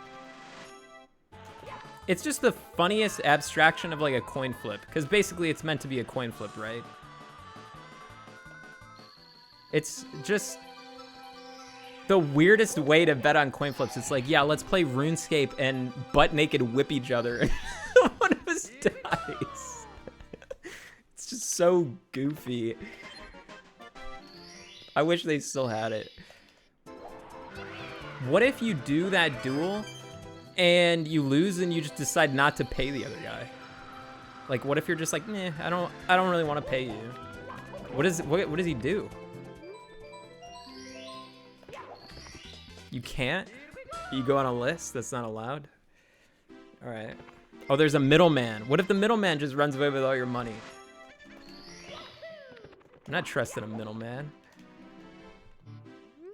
It's just the funniest abstraction of like a coin flip, because basically it's meant to be a coin flip, right? It's just the weirdest way to bet on coin flips. It's like, yeah, let's play RuneScape and butt naked whip each other and one of us dies. It's just so goofy. I wish they still had it. What if you do that duel and you lose and you just decide not to pay the other guy? Like, what if you're just like, nah, I don't really want to pay you. What does he do? You can't? You go on a list that's not allowed? All right. Oh, there's a middleman. What if the middleman just runs away with all your money? I'm not trusting a middleman.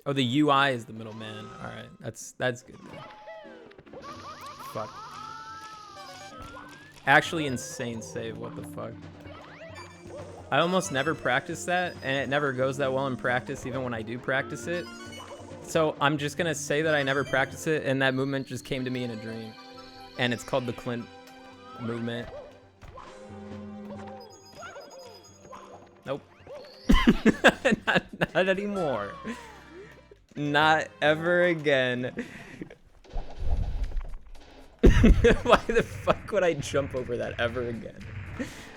Oh, the UI is the middleman. All right, that's good then. Fuck. Actually insane save, what the fuck? I almost never practice that, and it never goes that well in practice, even when I do practice it. So I'm just gonna say that I never practice it, and that movement just came to me in a dream. And it's called the Clint movement. Nope. not anymore. Not ever again. Why the fuck would I jump over that ever again?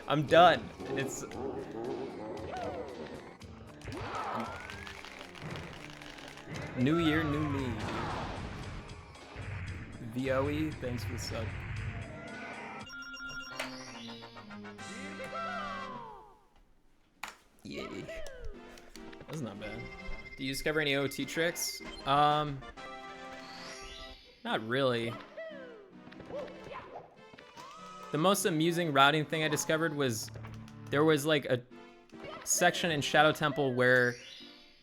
I'm done. It's... New year, new me. VOE, thanks for the sub. Yay. That's not bad. Do you discover any OT tricks? Not really. The most amusing routing thing I discovered was there was like a section in Shadow Temple where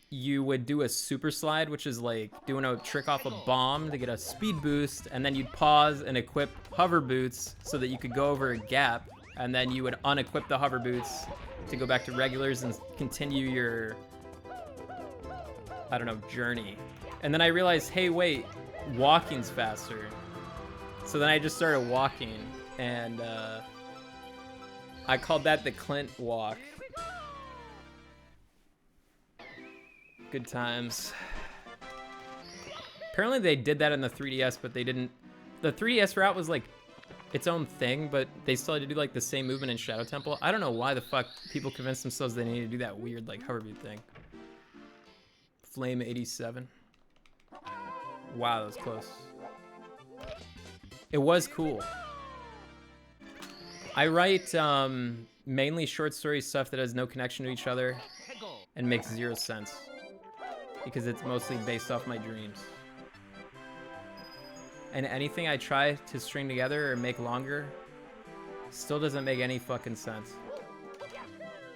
you would do a super slide, which is like doing a trick off a bomb to get a speed boost, and then you'd pause and equip hover boots so that you could go over a gap, and then you would unequip the hover boots to go back to regulars and continue your, I don't know, journey. And then I realized, hey, wait, walking's faster. So then I just started walking, and I called that the Clint walk. Good times. Apparently they did that in the 3DS, but they didn't. The 3DS route was like its own thing, but they still had to do like the same movement in Shadow Temple. I don't know why the fuck people convinced themselves they needed to do that weird like hover boot thing. Flame 87. Wow, that was close. It was cool. I write mainly short story stuff that has no connection to each other and makes zero sense, because it's mostly based off my dreams. And anything I try to string together or make longer still doesn't make any fucking sense.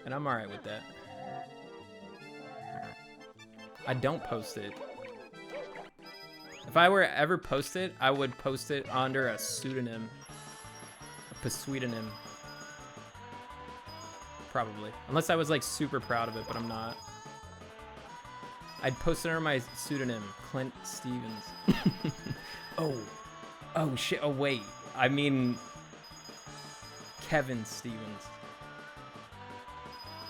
And I'm alright with that. I don't post it. If I were ever post it, I would post it under a pseudonym. A pseudonym. Probably. Unless I was like super proud of it, but I'm not. I'd post it under my pseudonym, Clint Stevens. Oh shit, oh wait. I mean, Kevin Stevens.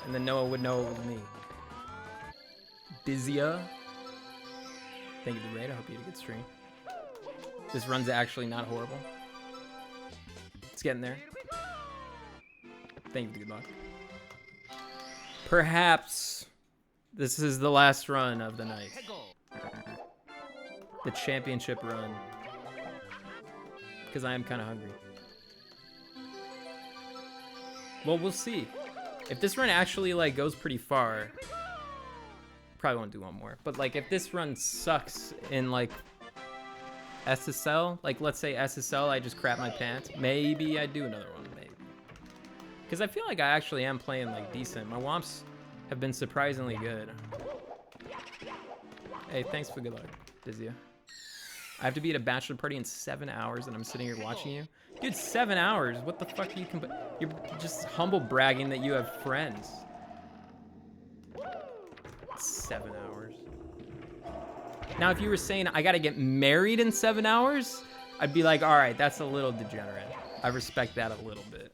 And then Noah would know it was me. Bizia. Thank you, the raid. I hope you had a good stream. This run's actually not horrible. It's getting there. Thank you for the good luck. Perhaps this is the last run of the night. The championship run. Because I am kind of hungry. Well, we'll see. If this run actually like goes pretty far, probably won't do one more. But like if this run sucks in like SSL, like let's say SSL, I just crap my pants, maybe I do another one, maybe. Because I feel like I actually am playing like decent. My womps have been surprisingly good. Hey, thanks for the good luck, Dizia. I have to be at a bachelor party in 7 hours and I'm sitting here watching you. Dude, 7 hours? What the fuck are you You're just humble bragging that you have friends. 7 hours. Now, if you were saying I gotta get married in 7 hours, I'd be like, all right, that's a little degenerate. I respect that a little bit.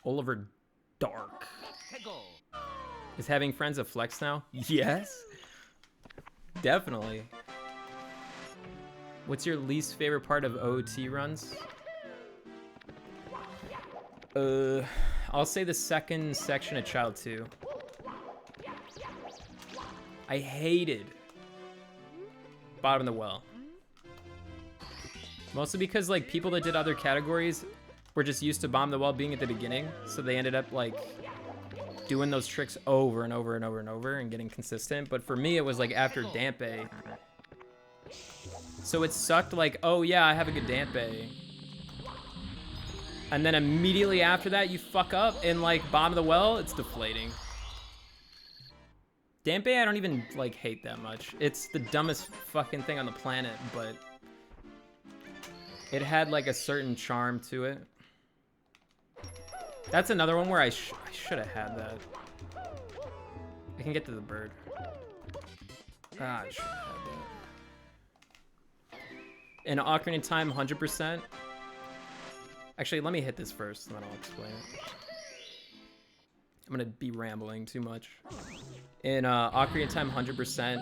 Oliver Dark. Is having friends a flex now? Yes. Definitely. What's your least favorite part of OT runs? I'll say the second section of Child 2. I hated Bottom of the Well. Mostly because like people that did other categories were just used to Bottom of the Well being at the beginning, so they ended up like doing those tricks over and over and over and over and getting consistent. But for me, it was like after Dampe. So it sucked like, oh yeah, I have a good Dampe. And then immediately after that, you fuck up and like Bottom of the Well, it's deflating. Dampe, I don't even like hate that much. It's the dumbest fucking thing on the planet, but it had like a certain charm to it. That's another one where I should have had that. I can get to the bird. Ah, I should have had that. In Ocarina of Time, 100%. Actually, let me hit this first, and then I'll explain it. I'm gonna be rambling too much. In Ocarina of Time, 100%,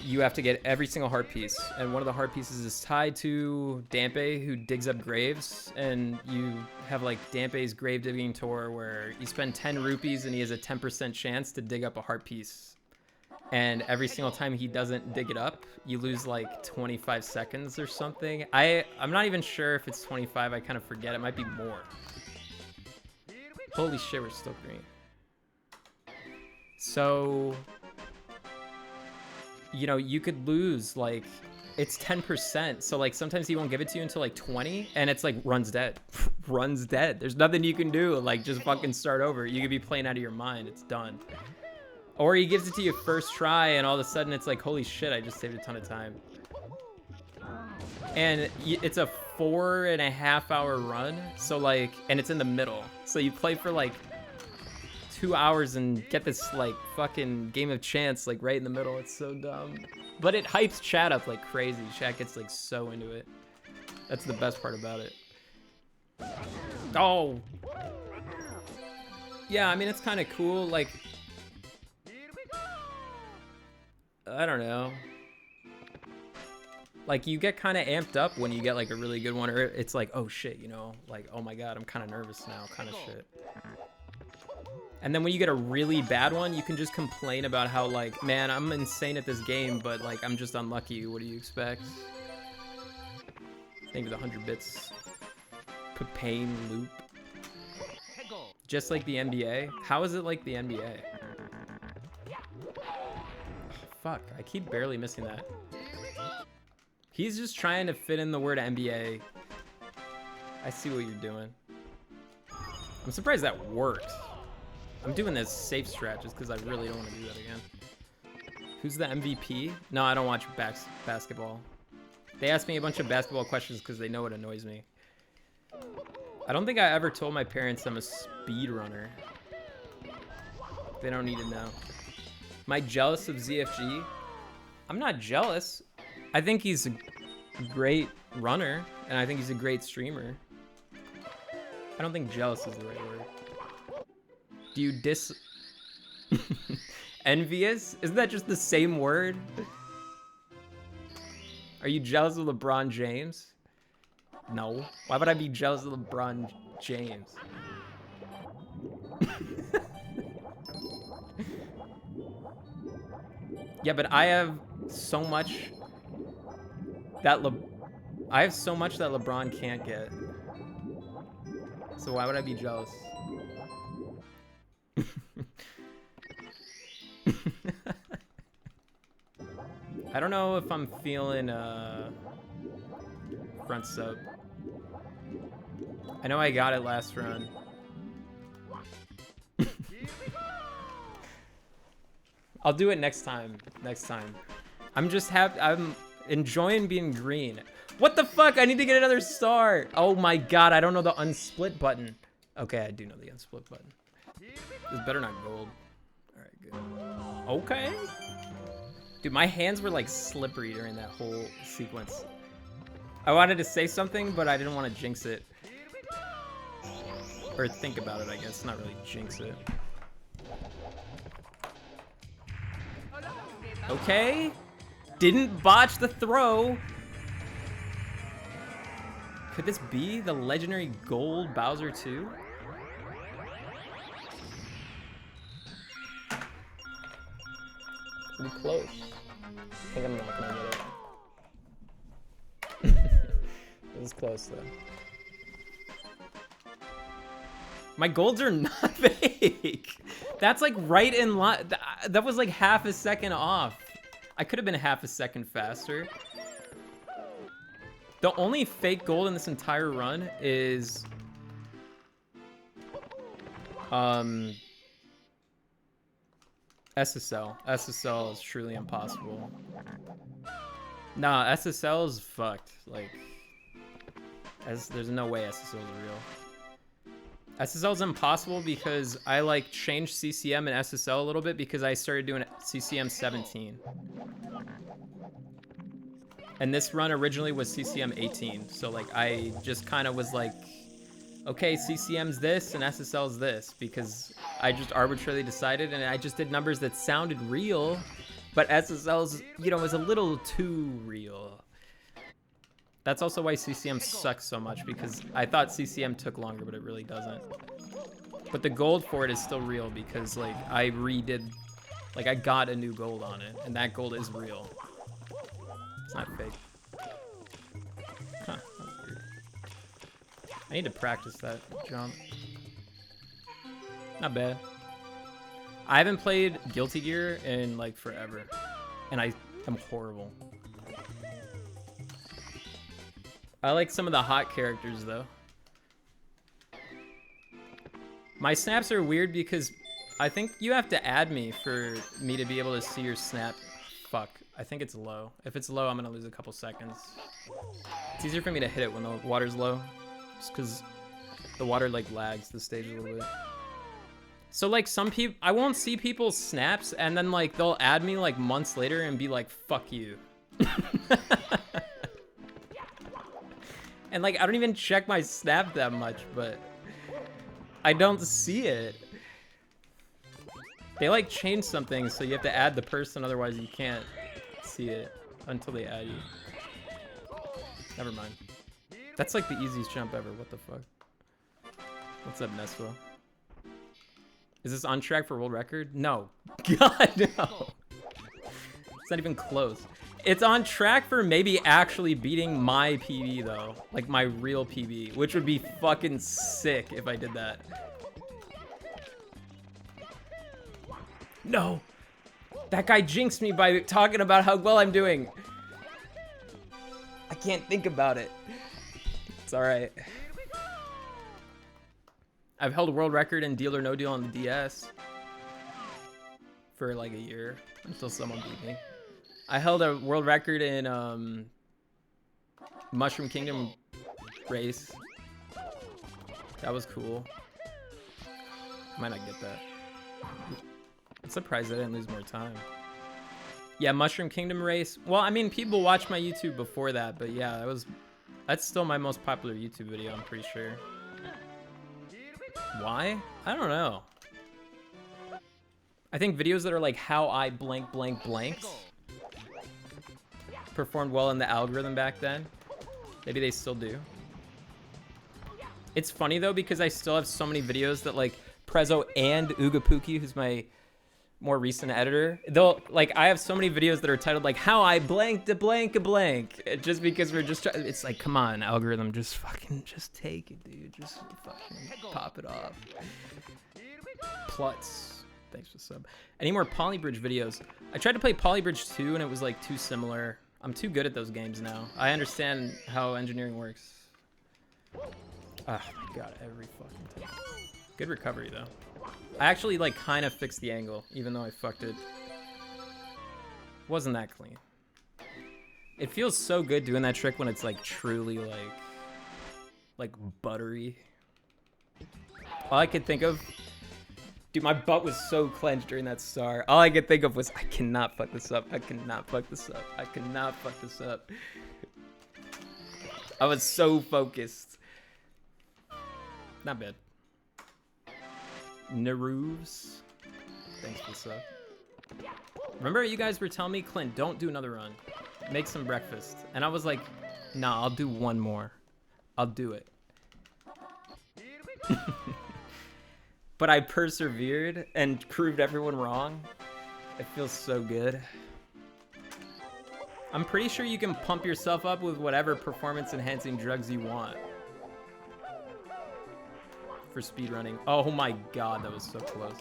you have to get every single heart piece, and one of the heart pieces is tied to Dampe, who digs up graves, and you have like Dampe's grave digging tour, where you spend 10 rupees, and he has a 10% chance to dig up a heart piece. And every single time he doesn't dig it up, you lose like 25 seconds or something. I'm not even sure if it's 25. I kind of forget. It might be more. Holy shit, we're still green. So, you know, you could lose like, it's 10%. So like sometimes he won't give it to you until like 20, and it's like runs dead. Runs dead. There's nothing you can do. Like just fucking start over. You could be playing out of your mind. It's done. Or he gives it to you first try, and all of a sudden it's like, holy shit, I just saved a ton of time. And it's a 4.5 hour run, so like, and it's in the middle. So you play for like 2 hours and get this like fucking game of chance like right in the middle. It's so dumb. But it hypes chat up like crazy. Chat gets like so into it. That's the best part about it. Oh! Yeah, I mean, it's kind of cool, like, I don't know. Like, you get kind of amped up when you get, like, a really good one, or it's like, oh, shit, you know? Like, oh, my God, I'm kind of nervous now, kind of shit. And then when you get a really bad one, you can just complain about how, like, man, I'm insane at this game, but, like, I'm just unlucky. What do you expect? Thank you for the 100 bits. Pain loop. Just like the NBA? How is it like the NBA? Fuck, I keep barely missing that. He's just trying to fit in the word NBA. I see what you're doing. I'm surprised that worked. I'm doing this safe strat just because I really don't want to do that again. Who's the MVP? No, I don't watch basketball. They ask me a bunch of basketball questions because they know it annoys me. I don't think I ever told my parents I'm a speedrunner. They don't need to know. Am I jealous of ZFG? I'm not jealous. I think he's a great runner, and I think he's a great streamer. I don't think jealous is the right word. Do you envious? Isn't that just the same word? Are you jealous of LeBron James? No. Why would I be jealous of LeBron James? Yeah, but I have so much that LeBron can't get. So why would I be jealous? I don't know if I'm feeling front sub. I know I got it last run. I'll do it next time. I'm enjoying being green. What the fuck? I need to get another star. Oh my god, I don't know the unsplit button. Okay, I do know the unsplit button. This better not gold. Alright, good. Okay. Dude, my hands were like slippery during that whole sequence. I wanted to say something, but I didn't want to jinx it. Or think about it, I guess. Not really jinx it. Okay. Didn't botch the throw. Could this be the legendary gold Bowser 2? Pretty close. I think I'm not gonna get it. It was close though. My golds are not fake. That's like right in line. That was like half a second off. I could have been half a second faster. The only fake gold in this entire run is SSL. SSL is truly impossible. Nah, SSL is fucked. Like, there's no way SSL is real. SSL is impossible because I like changed CCM and SSL a little bit because I started doing CCM 17. And this run originally was CCM 18. So like I just kind of was like, okay, CCM's this and SSL's this because I just arbitrarily decided and I just did numbers that sounded real, but SSL's, you know, was a little too real. That's also why CCM sucks so much because I thought CCM took longer, but it really doesn't. But the gold for it is still real because like I redid, like I got a new gold on it and that gold is real. It's not fake. Huh, that was weird. I need to practice that jump. Not bad. I haven't played Guilty Gear in like forever. And I am horrible. I like some of the hot characters though. My snaps are weird because I think you have to add me for me to be able to see your snap. Fuck. I think it's low. If it's low, I'm gonna lose a couple seconds. It's easier for me to hit it when the water's low. Just because the water like lags the stage a little bit. So like some people, I won't see people's snaps and then like they'll add me like months later and be like, fuck you. And like I don't even check my snap that much, but I don't see it. They like change something so you have to add the person, otherwise you can't see it until they add you. Never mind. That's like the easiest jump ever. What the fuck? What's up, Nesfo? Is this on track for world record? No. God, no. It's not even close. It's on track for maybe actually beating my PB though. Like my real PB, which would be fucking sick if I did that. No. That guy jinxed me by talking about how well I'm doing. I can't think about it. It's alright. I've held a world record in Deal or No Deal on the DS for like a year until someone beat me. I held a world record in Mushroom Kingdom race. That was cool. Might not get that. I'm surprised I didn't lose more time. Yeah, Mushroom Kingdom race. Well, I mean, people watched my YouTube before that, but yeah, that's still my most popular YouTube video, I'm pretty sure. Why? I don't know. I think videos that are like how I blank blank blanked performed well in the algorithm back then. Maybe they still do. It's funny though because I still have so many videos that like Prezzo and Oogapuki, who's my more recent editor, they'll like I have so many videos that are titled like how I blanked a blank a blank, just because we're just it's like, come on, algorithm, just fucking just take it, dude, just fucking pop it off. Plutz, thanks for the sub. Any more Polybridge videos? I tried to play Polybridge 2 and it was like too similar. I'm too good at those games now. I understand how engineering works. Oh my god, every fucking time. Good recovery though. I actually like kind of fixed the angle, even though I fucked it. Wasn't that clean. It feels so good doing that trick when it's like truly like buttery. All I could think of, dude, my butt was so clenched during that star. All I could think of was, I cannot fuck this up. I cannot fuck this up. I cannot fuck this up. I was so focused. Not bad. Naroos, thanks for the sub. Remember you guys were telling me, Clint, don't do another run. Make some breakfast. And I was like, nah, I'll do one more. I'll do it. But I persevered and proved everyone wrong. It feels so good. I'm pretty sure you can pump yourself up with whatever performance enhancing drugs you want. For speedrunning. Oh my god, that was so close.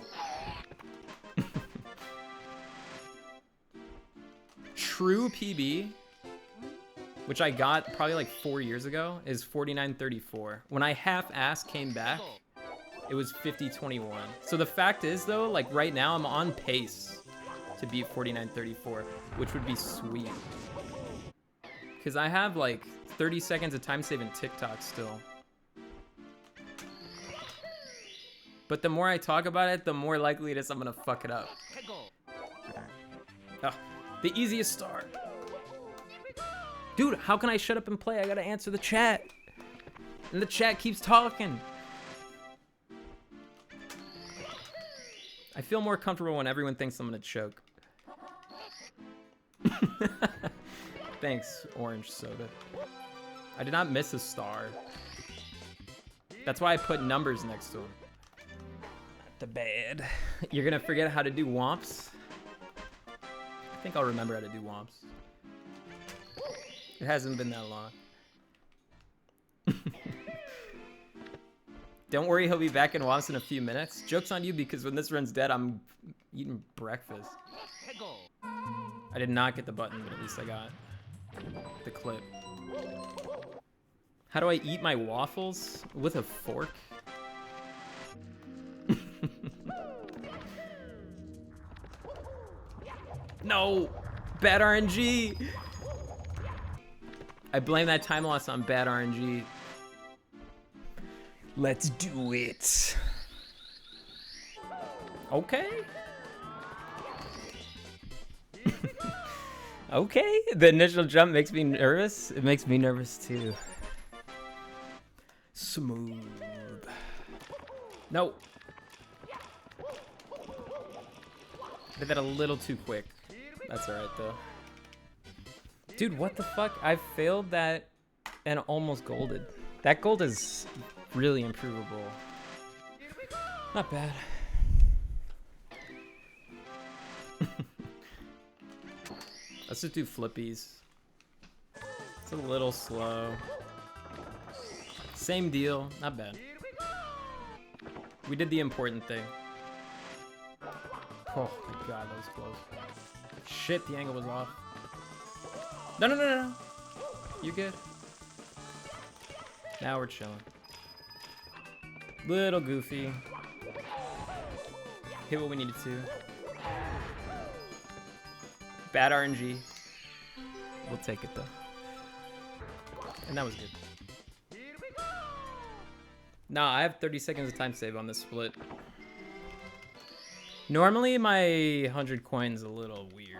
True PB, which I got probably like 4 years ago, is 49.34. When I half-ass came back, it was 50.21. So the fact is though, like right now I'm on pace to beat 49.34, which would be sweet. Cause I have like 30 seconds of time saving TikTok still. But the more I talk about it, the more likely it is I'm gonna fuck it up. Oh, the easiest star. Dude, how can I shut up and play? I gotta answer the chat. And the chat keeps talking. I feel more comfortable when everyone thinks I'm gonna choke. Thanks, orange soda. I did not miss a star. That's why I put numbers next to them. The bad. You're gonna forget how to do womps? I think I'll remember how to do womps. It hasn't been that long. Don't worry, he'll be back in womps in a few minutes. Joke's on you because when this run's dead, I'm eating breakfast. I did not get the button, but at least I got the clip. How do I eat my waffles? With a fork? No! Bad RNG! I blame that time loss on bad RNG. Let's do it. Okay. Okay. The initial jump makes me nervous. It makes me nervous too. Smooth. No. Did that a little too quick. That's alright though. Dude, what the fuck? I failed that and almost golded. That gold is really improvable. Not bad. Let's just do flippies. It's a little slow. Same deal, not bad. We did the important thing. Oh my god, that was close. Shit, the angle was off. No, no, no, no, no. You good? Now we're chilling. Little goofy. Hit what we needed to. Bad RNG. We'll take it though. And that was good. Nah, I have 30 seconds of time save on this split. Normally my 100 coins a little weird.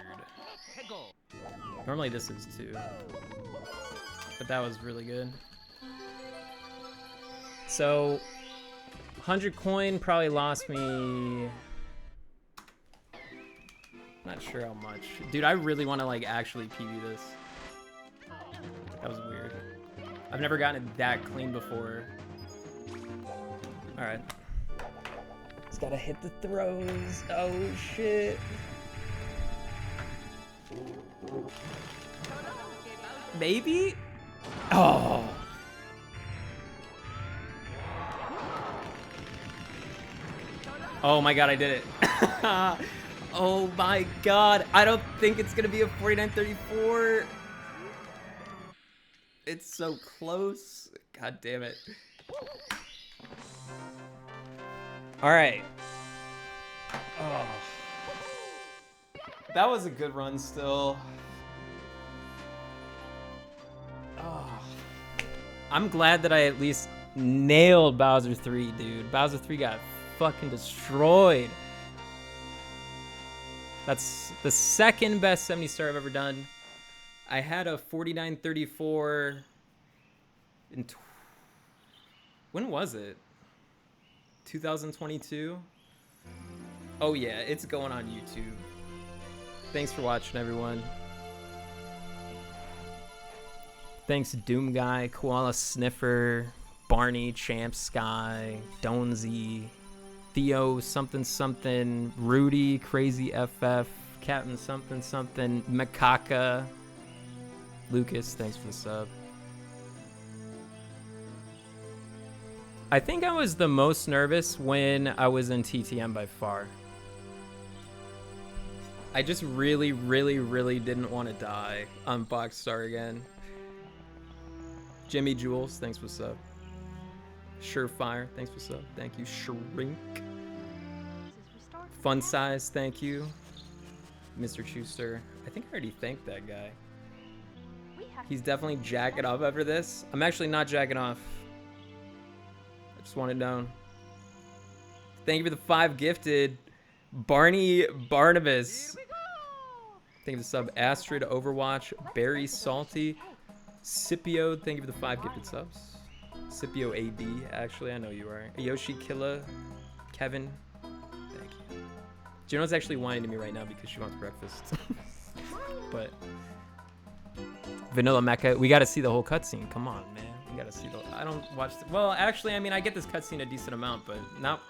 Normally this is too. But that was really good. So 100 coin probably lost me, not sure how much. Dude, I really want to like actually PB this. That was weird. I've never gotten it that clean before. All right. Just gotta hit the throws. Oh shit. Maybe? Oh. Oh my god, I did it. Oh my god. I don't think it's gonna be a 49-34. It's so close. God damn it. All right. Oh. That was a good run still. Oh. I'm glad that I at least nailed Bowser 3, dude. Bowser 3 got fucking destroyed. That's the second best 70 star I've ever done. I had a 49-34 in when was it? 2022? Oh yeah, it's going on YouTube. Thanks for watching, everyone. Thanks Doom Guy, Koala Sniffer, Barney, Champ Sky, Donesy, Theo something something, Rudy, Crazy FF, Captain something something, Macaca, Lucas, thanks for the sub. I think I was the most nervous when I was in TTM by far. I just really didn't want to die on Box Star again. Jimmy Jules, thanks for the sub. Surefire, thanks for the sub. Thank you. Shrink. Fun Size, thank you. Mr. Schuster. I think I already thanked that guy. He's definitely jacking off after this. I'm actually not jacking off. I just want it known. Thank you for the 5 gifted. Barney Barnabas. Thank you for the sub. Astrid Overwatch. Barry Salty. Scipio, thank you for the 5 gifted subs. Scipio AD, actually, I know you are. Yoshi Killa. Kevin. Thank you. Juno's actually whining to me right now because she wants breakfast. But Vanilla Mecha, we got to see the whole cutscene. Come on, man. We got to see the. I don't watch. Well, actually, I mean, I get this cutscene a decent amount, but not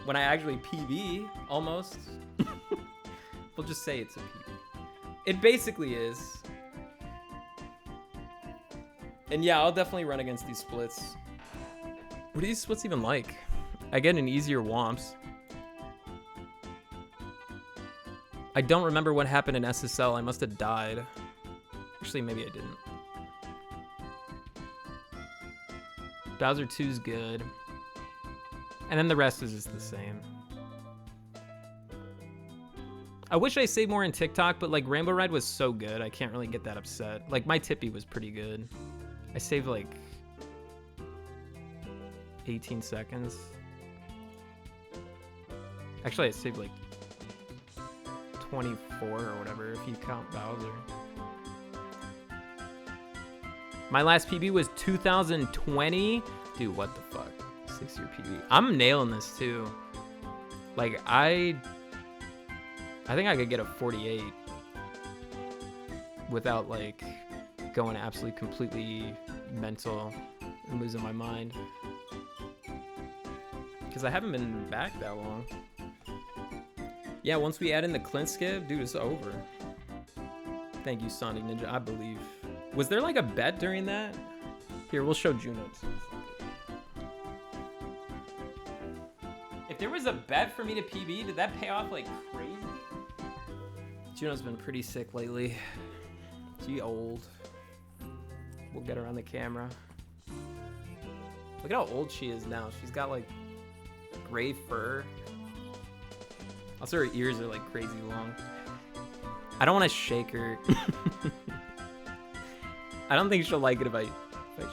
when I actually PB. Almost. We'll just say it's a PB. It basically is. And yeah, I'll definitely run against these splits. What are these splits even like? I get an easier Womps. I don't remember what happened in SSL. I must have died. Actually, maybe I didn't. Bowser 2's good. And then the rest is just the same. I wish I saved more in TikTok, but like Rainbow Ride was so good, I can't really get that upset. Like my Tippy was pretty good. I saved like 18 seconds. Actually, I saved like 24 or whatever if you count Bowser. My last PB was 2020. Dude, what the fuck? 6-year PB. I'm nailing this too. Like I think I could get a 48 without like going absolutely completely mental and losing my mind. Because I haven't been back that long. Yeah, once we add in the Clint skip, dude, it's over. Thank you, Sonic Ninja, I believe. Was there like a bet during that? Here, we'll show Juno too. If there was a bet for me to PB, did that pay off like crazy? Juno's been pretty sick lately. She old. We'll get her on the camera. Look at how old she is now. She's got like gray fur. Also, her ears are like crazy long. I don't want to shake her. I don't think she'll like it if I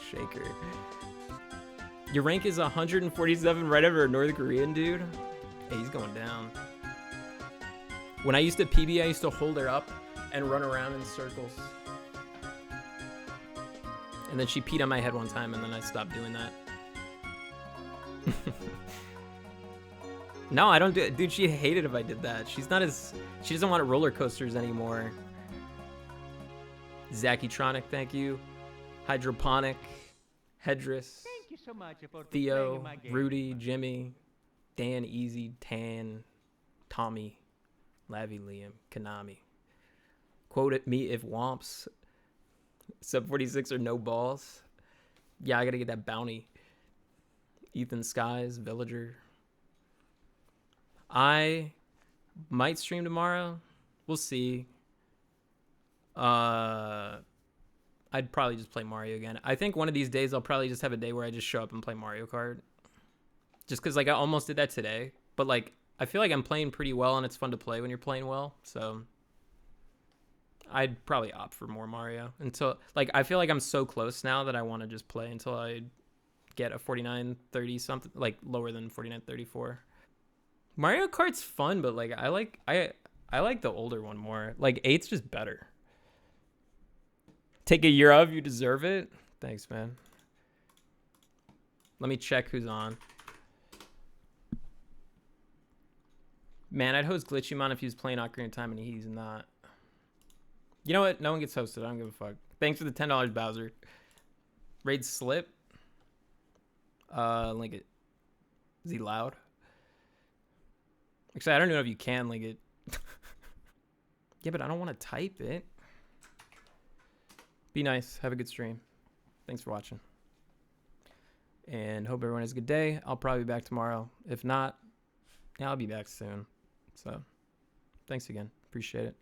shake her. Your rank is 147 right over a North Korean dude? Hey, he's going down. When I used to PB, I used to hold her up and run around in circles. And then she peed on my head one time, and then I stopped doing that. No, I don't do it. Dude, she hated if I did that. She doesn't want roller coasters anymore. Zachytronic, thank you. Hydroponic, Hedris, Thank you so much for Theo, playing my game. Rudy, Jimmy, Dan, Easy, Tan, Tommy, Lavi, Liam, Konami. Quote at me if womps. Sub 46 or no balls. Yeah, I gotta get that bounty. Ethan Skies, Villager. I might stream tomorrow. We'll see. I'd probably just play Mario again. I think one of these days I'll probably just have a day where I just show up and play Mario Kart. Just because like I almost did that today. But like I feel like I'm playing pretty well and it's fun to play when you're playing well. So I'd probably opt for more Mario. Until like I feel like I'm so close now that I want to just play until I get a 4930 something, like lower than 4934. Mario Kart's fun, but like I like the older one more. Like 8's just better. Take a year off, you deserve it. Thanks, man. Let me check who's on. Man, I'd host Glitchymon if he was playing Ocarina of Time and he's not. You know what? No one gets hosted. I don't give a fuck. Thanks for the $10, Bowser. Raid Slip. Link it. Is he loud? Actually, I don't know if you can link it. Yeah, but I don't want to type it. Be nice. Have a good stream. Thanks for watching. And hope everyone has a good day. I'll probably be back tomorrow. If not, yeah, I'll be back soon. So, thanks again. Appreciate it.